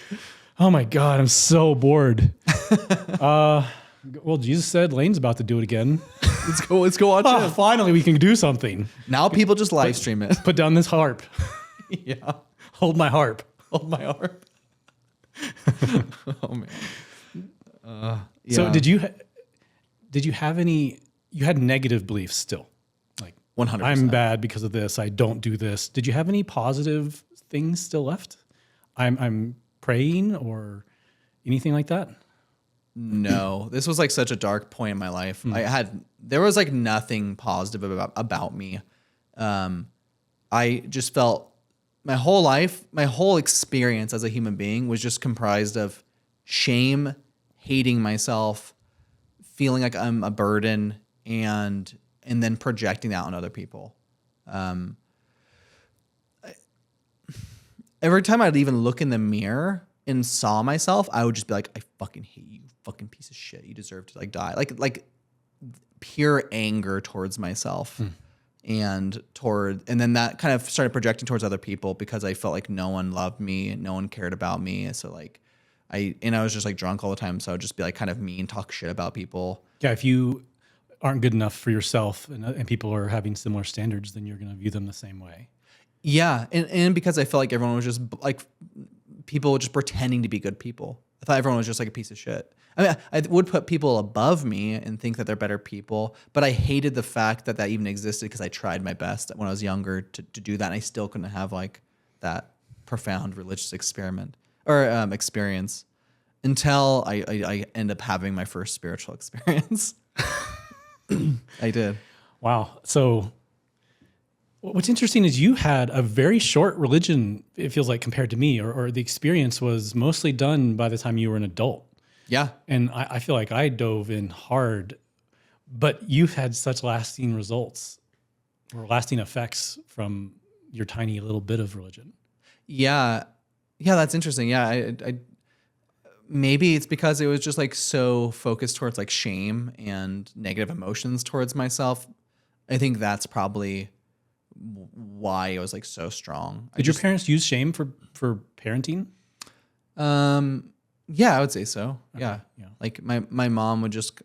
Oh my God, I'm so bored. Well, Jesus said Lane's about to do it again. Let's go watch it. Finally, we can do something. Now people just live stream it. Put down this harp. Yeah. Hold my harp. Hold my harp. Oh man. Yeah. So did you have any? You had negative beliefs still. 100%. I'm bad because of this. I don't do this. Did you have any positive things still left? I'm praying or anything like that? No, this was like such a dark point in my life. There was like nothing positive about me. I just felt my whole life, my whole experience as a human being was just comprised of shame, hating myself, feeling like I'm a burden, and then projecting that on other people. Every time I'd even look in the mirror and saw myself, I would just be like, I fucking hate you, fucking piece of shit. You deserve to like die. Like pure anger towards myself. And then that kind of started projecting towards other people because I felt like no one loved me and no one cared about me. So like I was just like drunk all the time. So I would just be like kind of mean, talk shit about people. Yeah, if you aren't good enough for yourself and people are having similar standards, then you're going to view them the same way. Yeah. And because I felt like everyone was just like people just pretending to be good people. I thought everyone was just like a piece of shit. I mean, I would put people above me and think that they're better people, but I hated the fact that even existed because I tried my best when I was younger to do that. And I still couldn't have like that profound religious experiment or experience until I end up having my first spiritual experience. I did. Wow. So what's interesting is you had a very short religion, it feels like, compared to me, or the experience was mostly done by the time you were an adult. Yeah. And I feel like I dove in hard, but you've had such lasting results or lasting effects from your tiny little bit of religion. Yeah. Yeah, that's interesting. Yeah. I maybe it's because it was just like so focused towards like shame and negative emotions towards myself. I think that's probably why it was like so strong. Did your parents use shame for parenting? Yeah, I would say so. Okay, Yeah. yeah. Like my mom would just,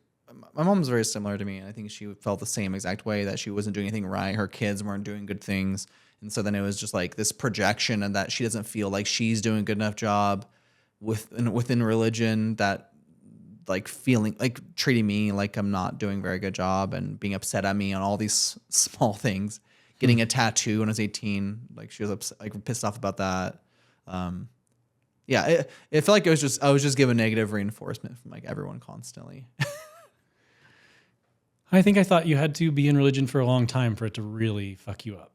my mom was very similar to me. And I think she felt the same exact way that she wasn't doing anything right. Her kids weren't doing good things. And so then it was just like this projection and that she doesn't feel like she's doing a good enough job within religion, that like feeling like treating me like I'm not doing a very good job and being upset at me on all these small things. Getting a tattoo when I was 18, like she was upset, like pissed off about that. Yeah, it felt like I was just given negative reinforcement from like everyone constantly. I think I thought you had to be in religion for a long time for it to really fuck you up.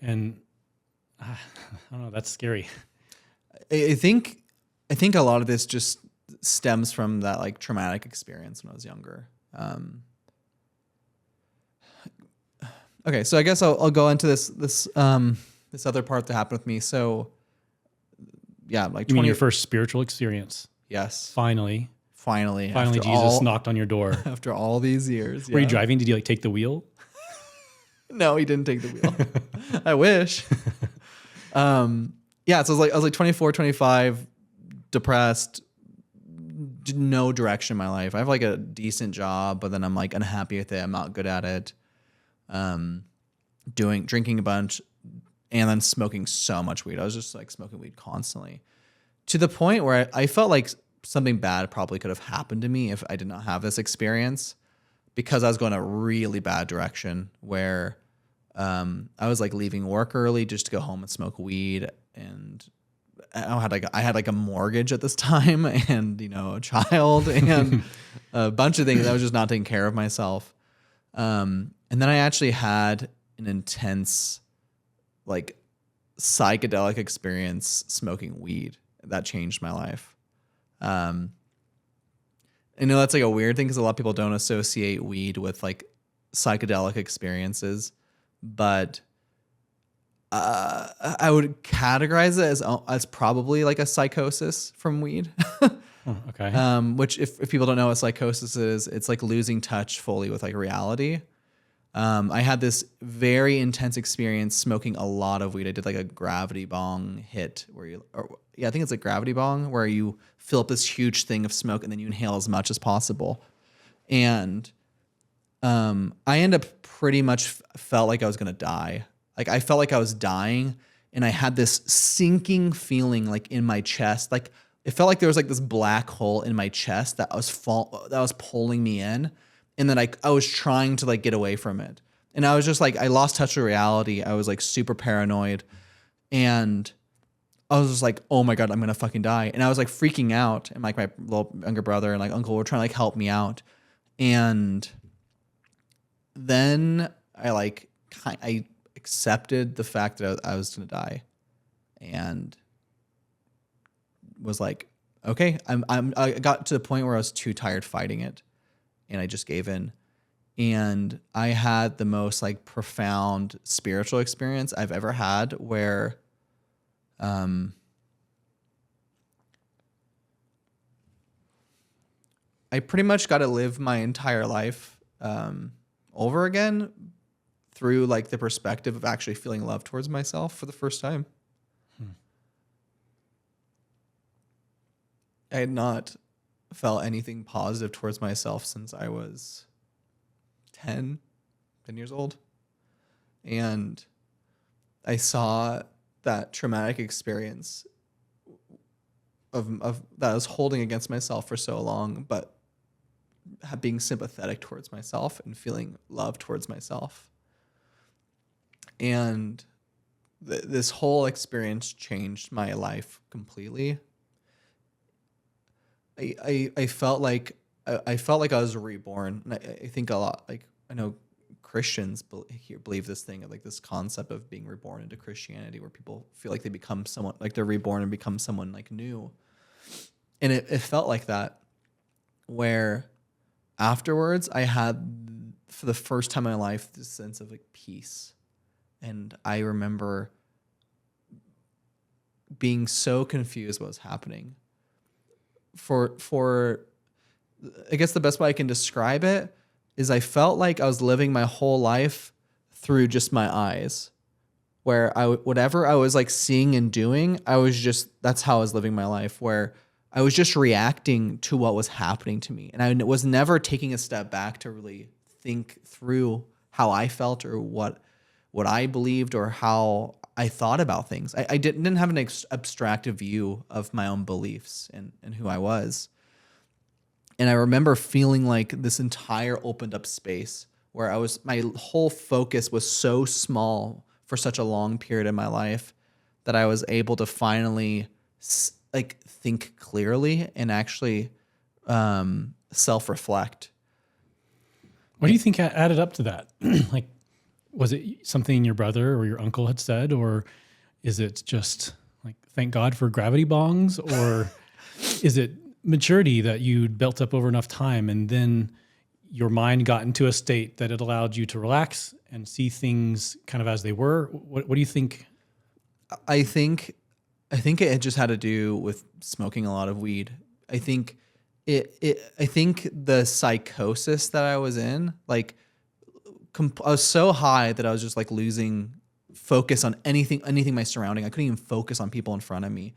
And I don't know, that's scary. I think a lot of this just stems from that like traumatic experience when I was younger. Okay, so I guess I'll go into this other part that happened with me. So yeah, like You mean your first spiritual experience? Yes. Finally, After Jesus knocked on your door. after all these years. Were you yeah. driving? Did you like take the wheel? No, he didn't take the wheel. I wish. Yeah, so I was like 24, 25, depressed, no direction in my life. I have like a decent job, but then I'm like unhappy with it. I'm not good at it. Drinking a bunch, and then smoking so much weed. I was just like smoking weed constantly to the point where I felt like something bad probably could have happened to me if I did not have this experience, because I was going a really bad direction where I was like leaving work early just to go home and smoke weed. And I had like a mortgage at this time and, you know, a child and a bunch of things. I was just not taking care of myself. And then I actually had an intense, like, psychedelic experience smoking weed that changed my life. I know that's like a weird thing because a lot of people don't associate weed with like psychedelic experiences, but I would categorize it as probably like a psychosis from weed. Oh, okay. Which if people don't know what psychosis is, it's like losing touch fully with like reality. I had this very intense experience smoking a lot of weed. I did like a gravity bong hit I think it's a gravity bong where you fill up this huge thing of smoke and then you inhale as much as possible. And I end up pretty much felt like I was going to die. Like I felt like I was dying and I had this sinking feeling like in my chest. Like it felt like there was like this black hole in my chest that was pulling me in. And then I was trying to like get away from it. And I was just like, I lost touch with reality. I was like super paranoid. And I was just like, oh my God, I'm going to fucking die. And I was like freaking out. And like my little younger brother and like uncle were trying to like help me out. And then I accepted the fact that I was going to die. and was like, okay, I got to the point where I was too tired fighting it, and I just gave in. And I had the most like profound spiritual experience I've ever had, where I pretty much got to live my entire life over again through like the perspective of actually feeling love towards myself for the first time. I had not felt anything positive towards myself since I was 10 years old. And I saw that traumatic experience of that I was holding against myself for so long, but being sympathetic towards myself and feeling love towards myself. And this whole experience changed my life completely. I felt like I was reborn. And I think a lot, like, I know Christians believe this thing of like this concept of being reborn into Christianity, where people feel like they become someone, like they're reborn and become someone like new. And it felt like that, where afterwards I had, for the first time in my life, this sense of like peace. And I remember being so confused what was happening. For I guess the best way I can describe it is I felt like I was living my whole life through just my eyes, where whatever I was like seeing and doing, that's how I was living my life, where I was just reacting to what was happening to me. And I was never taking a step back to really think through how I felt or what I believed or how I thought about things. I didn't have an abstractive view of my own beliefs and who I was. And I remember feeling like this entire opened up space where my whole focus was so small for such a long period in my life that I was able to finally like think clearly and actually self-reflect. What do you think added up to that? Like, was it something your brother or your uncle had said, or is it just like, thank God for gravity bongs, or is it maturity that you'd built up over enough time and then your mind got into a state that it allowed you to relax and see things kind of as they were? What do you think? I think it just had to do with smoking a lot of weed. I think I think the psychosis that I was in, like, I was so high that I was just like losing focus on anything my surrounding. I couldn't even focus on people in front of me.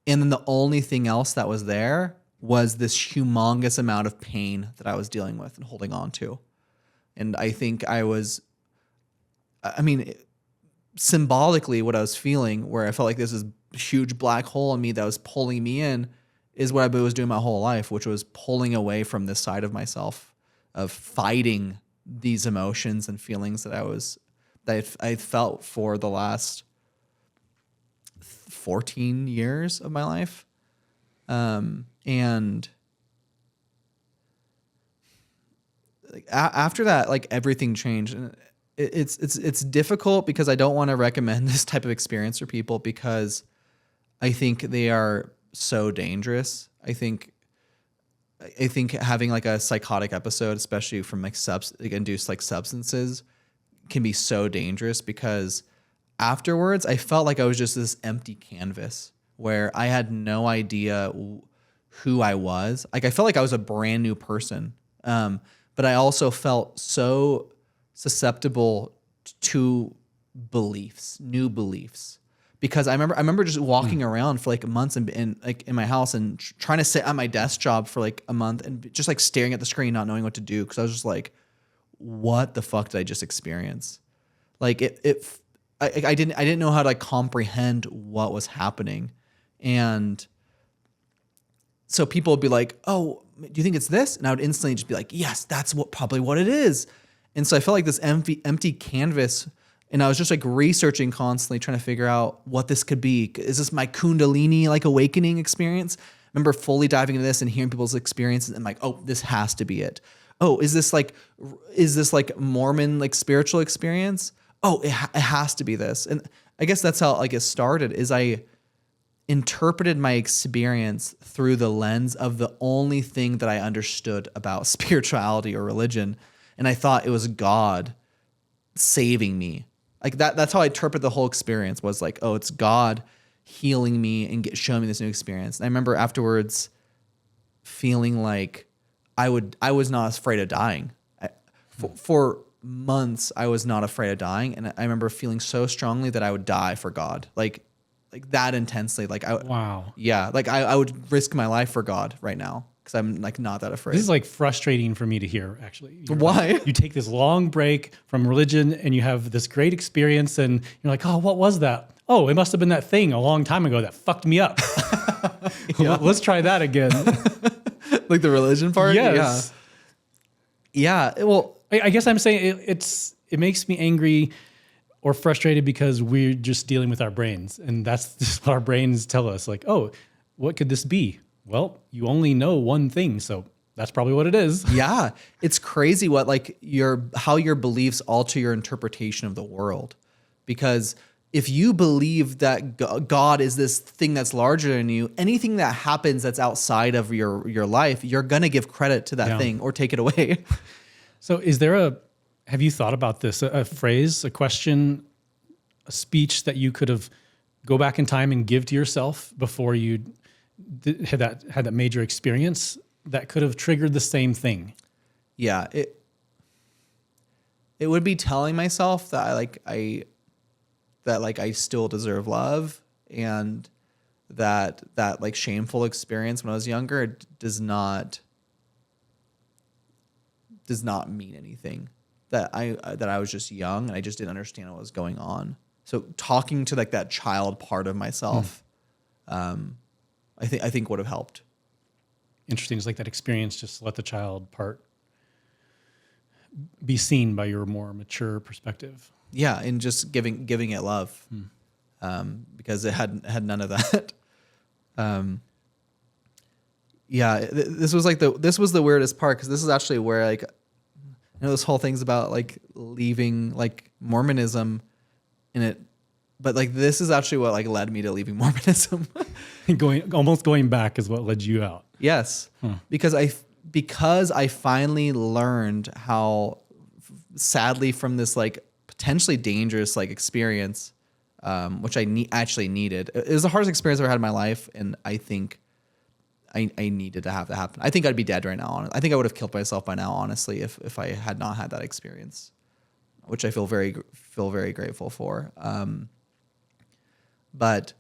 And then the only thing else that was there was this humongous amount of pain that I was dealing with and holding on to. And I think symbolically what I was feeling, where I felt like this is huge black hole in me that was pulling me in, is what I was doing my whole life, which was pulling away from this side of myself, of fighting these emotions and feelings that I felt for the last 14 years of my life. And like after that, like, everything changed. And it's difficult because I don't want to recommend this type of experience for people, because I think they are so dangerous. I think having like a psychotic episode, especially from like induced like substances, can be so dangerous, because afterwards I felt like I was just this empty canvas where I had no idea who I was. Like, I felt like I was a brand new person. But I also felt so susceptible to new beliefs, because I remember just walking around for like months and like in my house and trying to sit at my desk job for like a month and just like staring at the screen, not knowing what to do. 'Cause I was just like, what the fuck did I just experience? Like I didn't know how to like comprehend what was happening. And so people would be like, oh, do you think it's this? And I would instantly just be like, yes, that's probably what it is. And so I felt like this empty canvas, and I was just like researching constantly, trying to figure out what this could be. Is this my Kundalini like awakening experience? I remember fully diving into this and hearing people's experiences and like, oh, this has to be it. Oh, is this like Mormon like spiritual experience? Oh, it has to be this. And I guess that's how like it started, is I interpreted my experience through the lens of the only thing that I understood about spirituality or religion. And I thought it was God saving me. Like that's how I interpret the whole experience, was like, oh, it's God healing me and showing me this new experience. And I remember afterwards feeling like I was not afraid of dying. For months, I was not afraid of dying. And I remember feeling so strongly that I would die for God. Like that intensely. Wow. Yeah. Like I would risk my life for God right now, because I'm like not that afraid. This is like frustrating for me to hear, actually. Why? You take this long break from religion and you have this great experience and you're like, oh, what was that? Oh, it must have been that thing a long time ago that fucked me up. Let's try that again. Like the religion part? Yes. Yeah. Well, I guess I'm saying it makes me angry or frustrated because we're just dealing with our brains. And that's just what our brains tell us. Like, oh, what could this be? Well, you only know one thing, so that's probably what it is. yeah. It's crazy what like how your beliefs alter your interpretation of the world. Because if you believe that God is this thing that's larger than you, anything that happens that's outside of your life, you're going to give credit to that thing or take it away. So have you thought about this? A phrase, a question, a speech that you could have go back in time and give to yourself before you had that major experience that could have triggered the same thing? Yeah. It would be telling myself that I still deserve love, and that like shameful experience when I was younger does not mean anything. That I was just young and I just didn't understand what was going on. So talking to like that child part of myself, I think would have helped. Interesting. It's like that experience, just let the child part be seen by your more mature perspective. Yeah, and just giving it love, because it had none of that. This was the weirdest part, because this is actually where like, this whole thing's about like leaving like Mormonism in it, but like this is actually what like led me to leaving Mormonism. going back is what led you out. Yes, because I finally learned how, sadly, from this like potentially dangerous like experience, which I actually needed. It was the hardest experience I've ever had in my life, and I think I needed to have that happen. I think I'd be dead right now. I think I would have killed myself by now, honestly, if I had not had that experience, which I feel very grateful for. But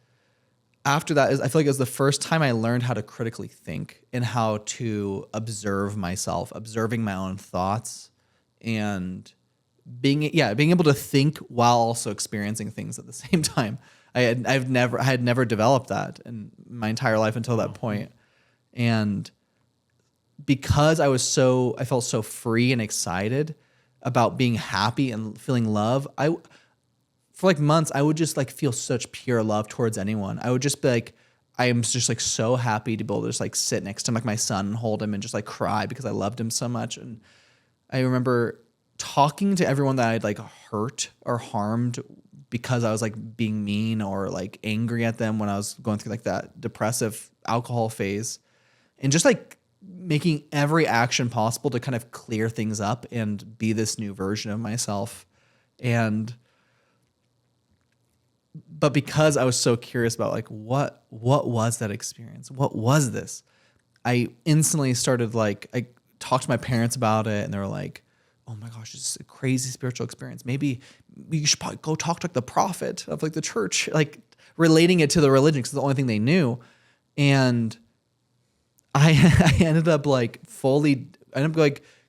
after that, I feel like it was the first time I learned how to critically think and how to observe myself, observing my own thoughts, and being able to think while also experiencing things at the same time. I had never developed that in my entire life until that point. And because I felt so free and excited about being happy and feeling love, for like months, I would just like feel such pure love towards anyone. I would just be like, I am just like so happy to be able to just like sit next to like my son and hold him and just like cry because I loved him so much. And I remember talking to everyone that I'd like hurt or harmed because I was like being mean or like angry at them when I was going through like that depressive alcohol phase, and just like making every action possible to kind of clear things up and be this new version of myself. But because I was so curious about like what was that experience? What was this? I instantly started like, I talked to my parents about it, and they were like, oh my gosh, this is a crazy spiritual experience. Maybe you should probably go talk to like the prophet of like the church, like relating it to the religion, because it's the only thing they knew. And I ended up like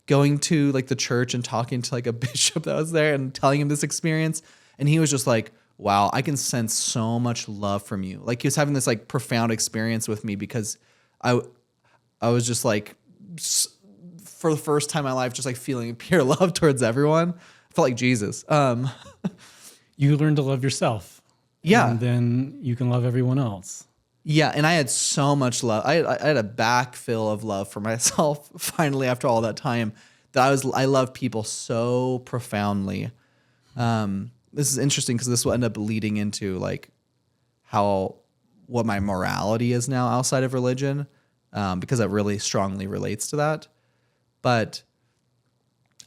going to like the church and talking to like a bishop that was there and telling him this experience. And he was just like, wow, I can sense so much love from you. Like he was having this like profound experience with me, because I was just like, for the first time in my life, just like feeling pure love towards everyone. I felt like Jesus. You learn to love yourself. Yeah. And then you can love everyone else. Yeah. And I had so much love. I had a backfill of love for myself finally after all that time, that I love people so profoundly. this is interesting because this will end up leading into like what my morality is now outside of religion, because it really strongly relates to that. But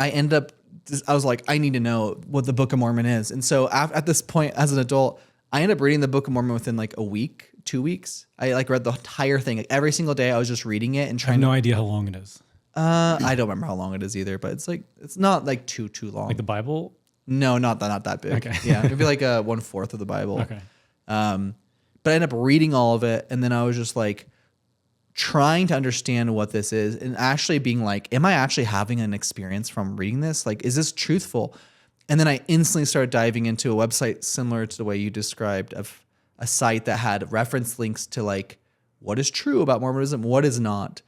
I was like, I need to know what the Book of Mormon is. And so at this point as an adult, I ended up reading the Book of Mormon within like a week, 2 weeks. I like read the entire thing. Like every single day I was just reading it and I trying have no idea how long it is. I don't remember how long it is either, but it's not like too long. Like the Bible? No, not that big. Okay. Yeah, it'd be like 1/4 of the Bible. Okay. But I ended up reading all of it, and then I was just like trying to understand what this is, and actually being like, am I actually having an experience from reading this? Like, is this truthful? And then I instantly started diving into a website similar to the way you described, of a site that had reference links to like what is true about Mormonism, what is not.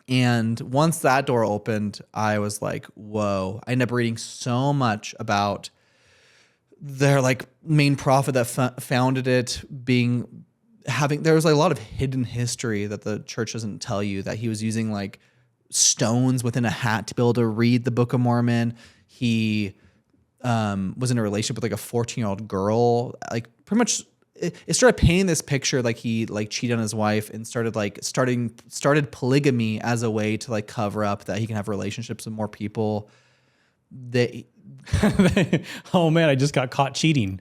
And once that door opened, I was like, whoa. I ended up reading so much about their like main prophet that founded it there was like a lot of hidden history that the church doesn't tell you, that he was using like stones within a hat to be able to read the Book of Mormon. He was in a relationship with like a 14-year-old girl. Like pretty much it started painting this picture like he like cheated on his wife and started polygamy as a way to like cover up that he can have relationships with more people. Oh man, I just got caught cheating.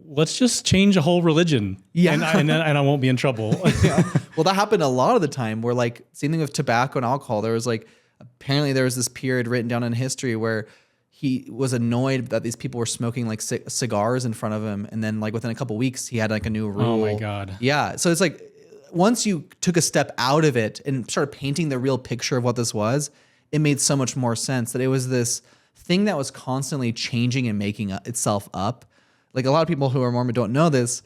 Let's just change a whole religion. Yeah. And I won't be in trouble. Yeah. Well, that happened a lot of the time, where like same thing with tobacco and alcohol. There was like, apparently there was this period written down in history where he was annoyed that these people were smoking like cigars in front of him. And then like within a couple of weeks, he had like a new rule. Oh my God. Yeah. So it's like, once you took a step out of it and started painting the real picture of what this was, it made so much more sense that it was this thing that was constantly changing and making itself up. Like a lot of people who are Mormon don't know this,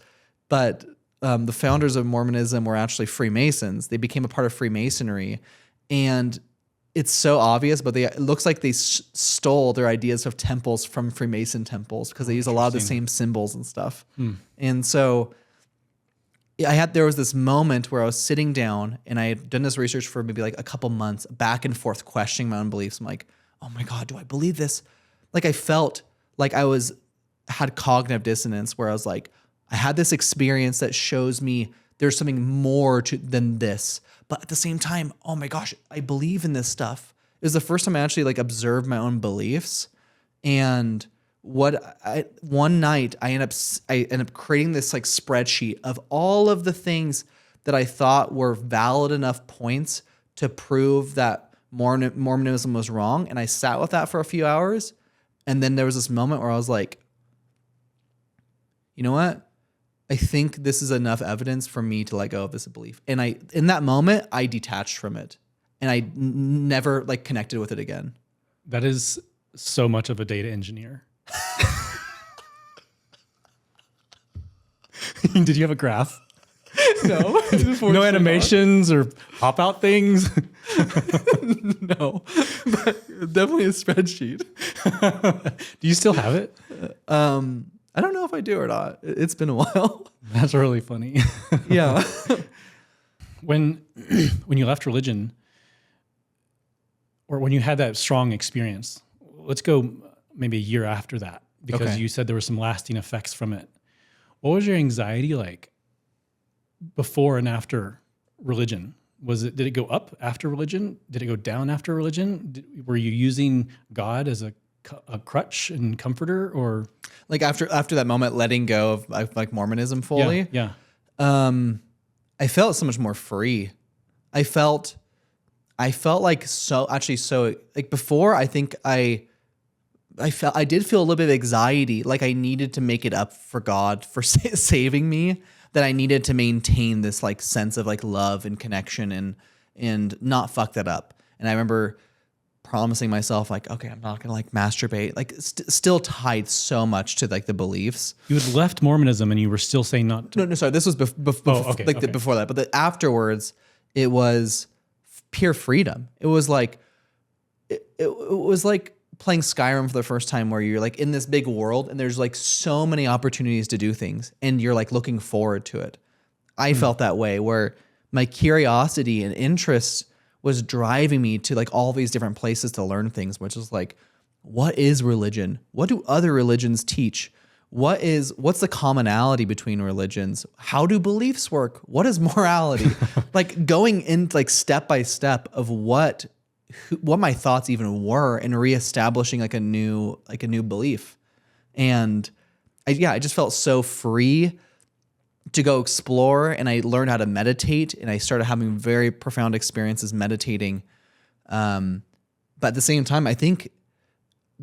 but the founders of Mormonism were actually Freemasons. They became a part of Freemasonry, and it's so obvious, but it looks like they stole their ideas of temples from Freemason temples, because they use a lot of the same symbols and stuff. And so there was this moment where I was sitting down and I had done this research for maybe like a couple months, back and forth questioning my own beliefs. I'm like, oh my God, do I believe this? Like I felt like had cognitive dissonance, where I was like, I had this experience that shows me there's something more than this. But at the same time, oh my gosh, I believe in this stuff. It was the first time I actually like observed my own beliefs. And one night I end up creating this like spreadsheet of all of the things that I thought were valid enough points to prove that Mormonism was wrong. And I sat with that for a few hours. And then there was this moment where I was like, you know what? I think this is enough evidence for me to let go of this belief. And in that moment, I detached from it, and I never like connected with it again. That is so much of a data engineer. Did you have a graph? No. No animations or pop out things? No, but definitely a spreadsheet. Do you still have it? I don't know if I do or not. It's been a while. That's really funny. Yeah. When you left religion, or when you had that strong experience, let's go maybe a year after that, because you said there were some lasting effects from it. What was your anxiety like before and after religion? Did it go up after religion? Did it go down after religion? Were you using God as a crutch and comforter, or like after that moment, letting go of like Mormonism fully? Yeah. I felt so much more free. I felt like so like before, I think I did feel a little bit of anxiety. Like I needed to make it up for God for saving me, that I needed to maintain this like sense of like love and connection and not fuck that up. And I remember promising myself like, okay, I'm not gonna like masturbate, like still tied so much to like the beliefs. You had left Mormonism and you were still saying not to. No, sorry. This was before that, but afterwards it was pure freedom. It was like, it was like playing Skyrim for the first time, where you're like in this big world and there's like so many opportunities to do things and you're like looking forward to it. I felt that way, where my curiosity and interest was driving me to like all these different places to learn things, which is like, what is religion? What do other religions teach? What's the commonality between religions? How do beliefs work? What is morality? Like going in like step by step of what my thoughts even were and reestablishing like a new belief. And I just felt so free to go explore, and I learned how to meditate, and I started having very profound experiences meditating. But at the same time, I think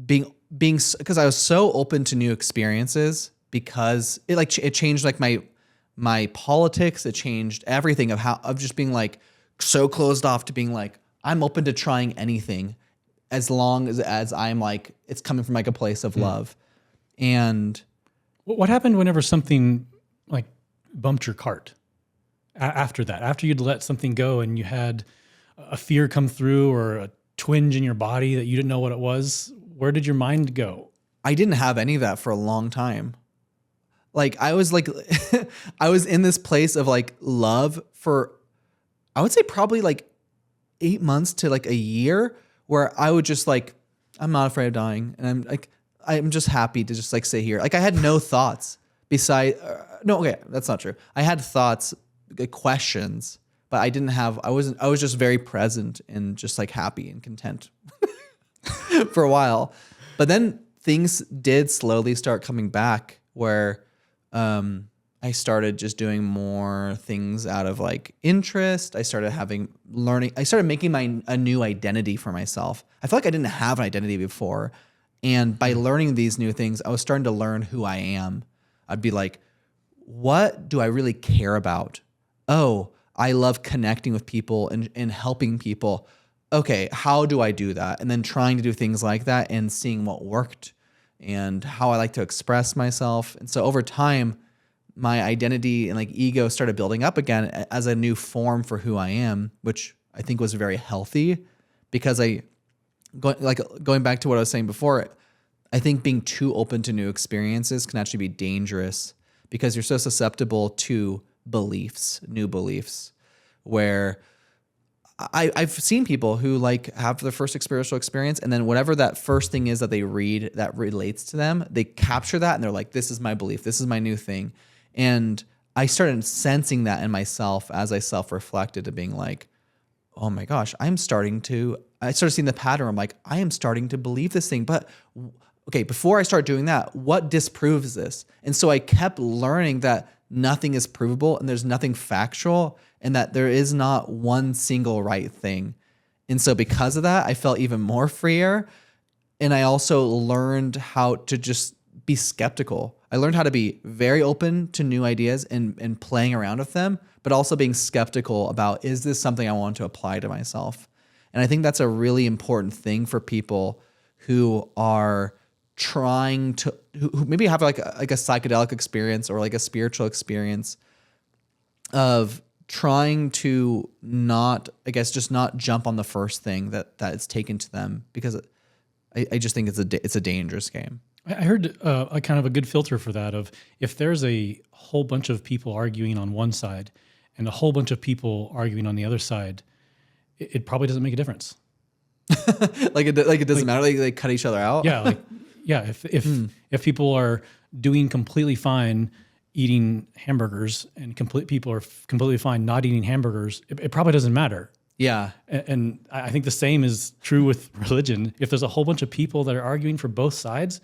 being because I was so open to new experiences, because it changed like my politics, it changed everything of just being like so closed off to being like, I'm open to trying anything as long as I'm like, it's coming from like a place of love. And what happened whenever something like bumped your cart after that, after you'd let something go and you had a fear come through or a twinge in your body that you didn't know what it was? Where did your mind go? I didn't have any of that for a long time. Like I was like, I was in this place of like love for, I would say probably like 8 months to like a year, where I would just like, I'm not afraid of dying. And I'm like, I'm just happy to just like sit here. Like I had no thoughts beside, no, okay, that's not true. I had thoughts, questions, but I didn't have, I was just very present and just like happy and content for a while. But then things did slowly start coming back, where I started just doing more things out of like interest. I started making a new identity for myself. I felt like I didn't have an identity before. And by learning these new things, I was starting to learn who I am. I'd be like, what do I really care about? Oh, I love connecting with people and helping people. Okay, how do I do that? And then trying to do things like that and seeing what worked and how I like to express myself. And so over time, my identity and like ego started building up again as a new form for who I am, which I think was very healthy, because going back to what I was saying before, I think being too open to new experiences can actually be dangerous, because you're so susceptible to new beliefs, where I've seen people who like have their first spiritual experience, and then whatever that first thing is that they read that relates to them, they capture that and they're like, this is my belief, this is my new thing. And I started sensing that in myself as I self-reflected, to being like, oh my gosh, I started seeing the pattern. I'm like, I am starting to believe this thing. But okay, before I start doing that, what disproves this? And so I kept learning that nothing is provable and there's nothing factual, and that there is not one single right thing. And so because of that, I felt even more freer. And I also learned how to just be skeptical. I learned how to be very open to new ideas and playing around with them, but also being skeptical about, is this something I want to apply to myself? And I think that's a really important thing for people who are trying to, who maybe have like a psychedelic experience or like a spiritual experience, of trying to not jump on the first thing that is taken to them, because I just think it's a dangerous game. I heard a kind of a good filter for that, of if there's a whole bunch of people arguing on one side and a whole bunch of people arguing on the other side, it probably doesn't make a difference. it doesn't matter. Like they cut each other out. Yeah. If people are doing completely fine eating hamburgers and people are completely fine not eating hamburgers, it probably doesn't matter. Yeah. And I think the same is true with religion. If there's a whole bunch of people that are arguing for both sides,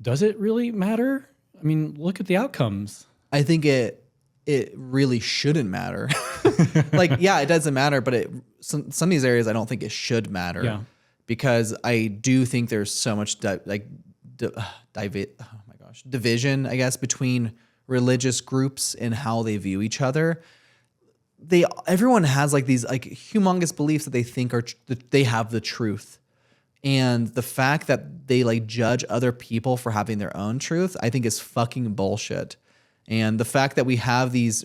does it really matter? I mean, look at the outcomes. I think it really shouldn't matter. It doesn't matter, but some of these areas I don't think it should matter. Yeah. Because I do think there's so much division, I guess, between religious groups and how they view each other. Everyone has like these like humongous beliefs that they think that they have the truth. And the fact that they like judge other people for having their own truth, I think is fucking bullshit. And the fact that we have these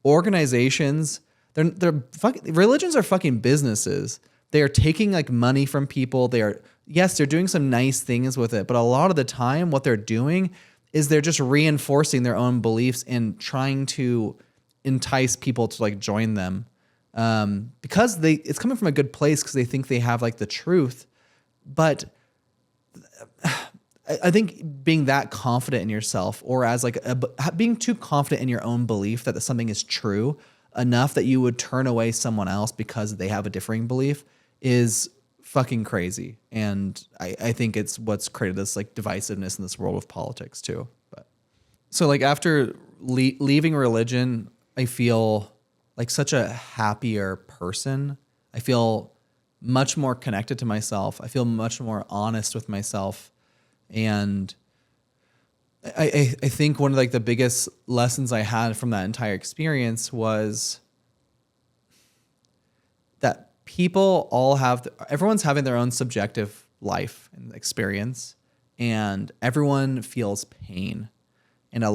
organizations, religions are fucking businesses. They are taking like money from people. They're doing some nice things with it, but a lot of the time what they're doing is they're just reinforcing their own beliefs and trying to entice people to like join them. Because it's coming from a good place, because they think they have like the truth. But I think being that confident in yourself, or as like being too confident in your own belief that something is true enough that you would turn away someone else because they have a differing belief, is fucking crazy. And I think it's what's created this like divisiveness in this world of politics too. But so like after leaving religion, I feel like such a happier person. I feel much more connected to myself. I feel much more honest with myself. And I think one of like the biggest lessons I had from that entire experience was that people all everyone's having their own subjective life and experience, and everyone feels pain. And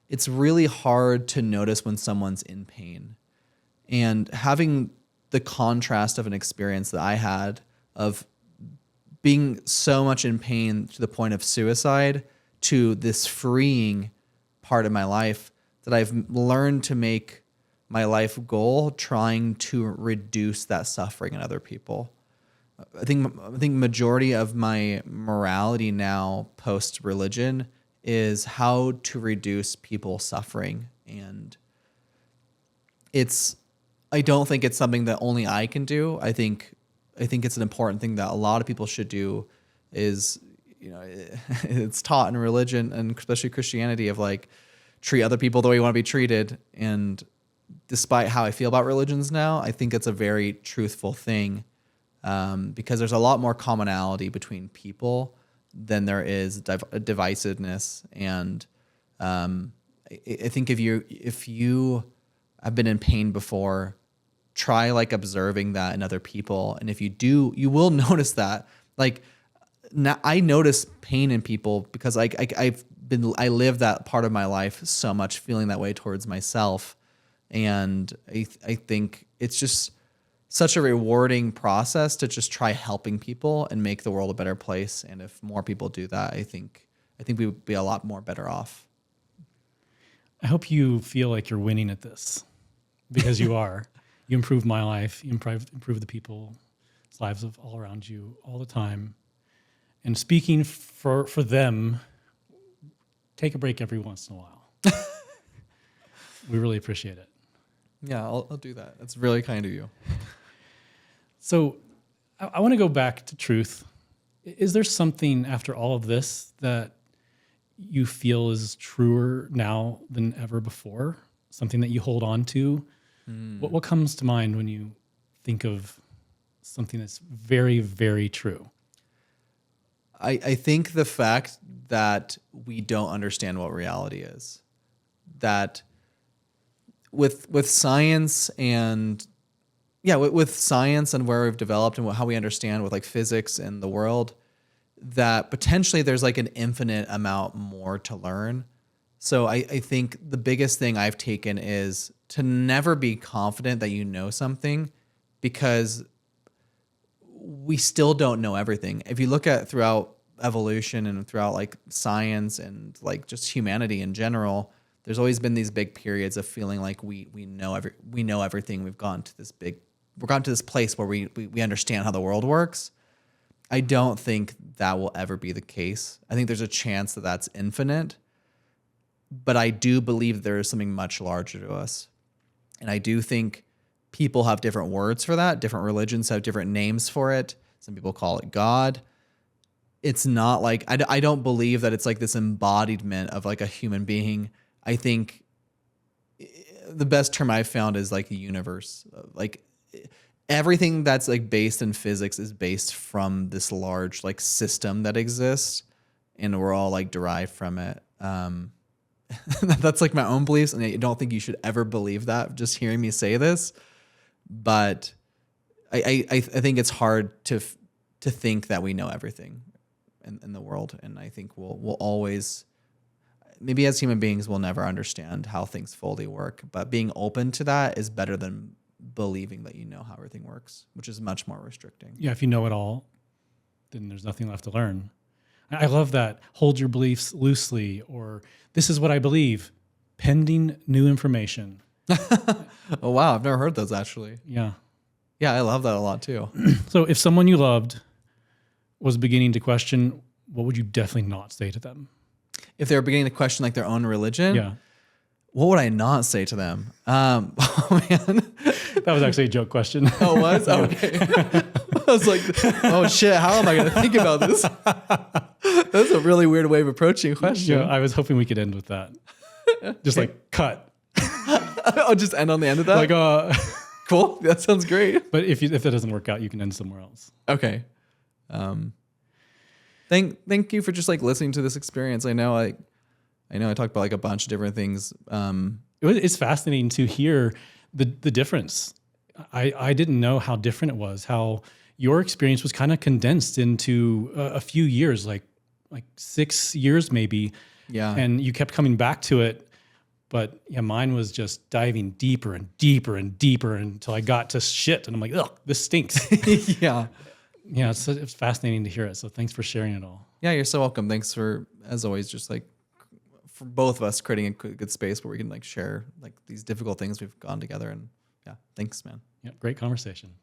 it's really hard to notice when someone's in pain. And having the contrast of an experience that I had of being so much in pain to the point of suicide to this freeing part of my life, that I've learned to make my life goal trying to reduce that suffering in other people. I think majority of my morality now post religion is how to reduce people's suffering. And I don't think it's something that only I can do. I think it's an important thing that a lot of people should do. Is, it's taught in religion and especially Christianity of like treat other people the way you want to be treated. And despite how I feel about religions now, I think it's a very truthful thing, because there's a lot more commonality between people than there is divisiveness. And I think if you have been in pain before, try like observing that in other people. And if you do, you will notice that. Like now I notice pain in people because I live that part of my life so much, feeling that way towards myself. And I think it's just such a rewarding process to just try helping people and make the world a better place. And if more people do that, I think we would be a lot more better off. I hope you feel like you're winning at this, because you are. You improve my life. You improve the people's lives of all around you all the time. And speaking for them, take a break every once in a while. We really appreciate it. Yeah, I'll do that. That's really kind of you. So I want to go back to truth. Is there something after all of this that you feel is truer now than ever before? Something that you hold on to? What comes to mind when you think of something that's very, very true? I think the fact that we don't understand what reality is. That with science and with science and where we've developed and how we understand with like physics and the world, that potentially there's like an infinite amount more to learn. So I think the biggest thing I've taken is to never be confident that you know something, because we still don't know everything. If you look at throughout evolution and throughout like science and like just humanity in general, there's always been these big periods of feeling like we know everything. We've gotten to this place where we understand how the world works. I don't think that will ever be the case. I think there's a chance that that's infinite, but I do believe there is something much larger to us. And I do think people have different words for that. Different religions have different names for it. Some people call it God. It's not like, I don't believe that it's like this embodiment of like a human being. I think the best term I've found is like the universe. Like everything that's like based in physics is based from this large like system that exists, and we're all like derived from it. That's like my own beliefs, and I don't think you should ever believe that just hearing me say this. But I think it's hard to think that we know everything in the world, and I think we'll always, maybe as human beings, we'll never understand how things fully work. But being open to that is better than believing that you know how everything works, which is much more restricting. Yeah, if you know it all, then there's nothing left to learn. I love that. Hold your beliefs loosely, or this is what I believe, pending new information. Oh, wow. I've never heard those actually. Yeah. Yeah, I love that a lot too. So if someone you loved was beginning to question, what would you definitely not say to them? If they were beginning to question like their own religion, Yeah. what would I not say to them? Oh man. That was actually a joke question. Oh, it was? Okay. I was like, oh shit, how am I going to think about this? That's a really weird way of approaching a question. Yeah, I was hoping we could end with that. Just like cut. I'll just end on the end of that. Like, Cool. That sounds great. but if that doesn't work out, you can end somewhere else. Okay. Thank you for just like listening to this experience. I know I talked about like a bunch of different things. It's fascinating to hear the difference. I didn't know how different it was, how your experience was kind of condensed into a few years, like 6 years maybe. Yeah. And you kept coming back to it. But yeah, mine was just diving deeper and deeper and deeper until I got to shit. And I'm like, ugh, this stinks. Yeah. Yeah, it's fascinating to hear it. So thanks for sharing it all. Yeah, you're so welcome. Thanks for, as always, just like for both of us creating a good space where we can like share like these difficult things we've gone together. And yeah, thanks, man. Yeah, great conversation.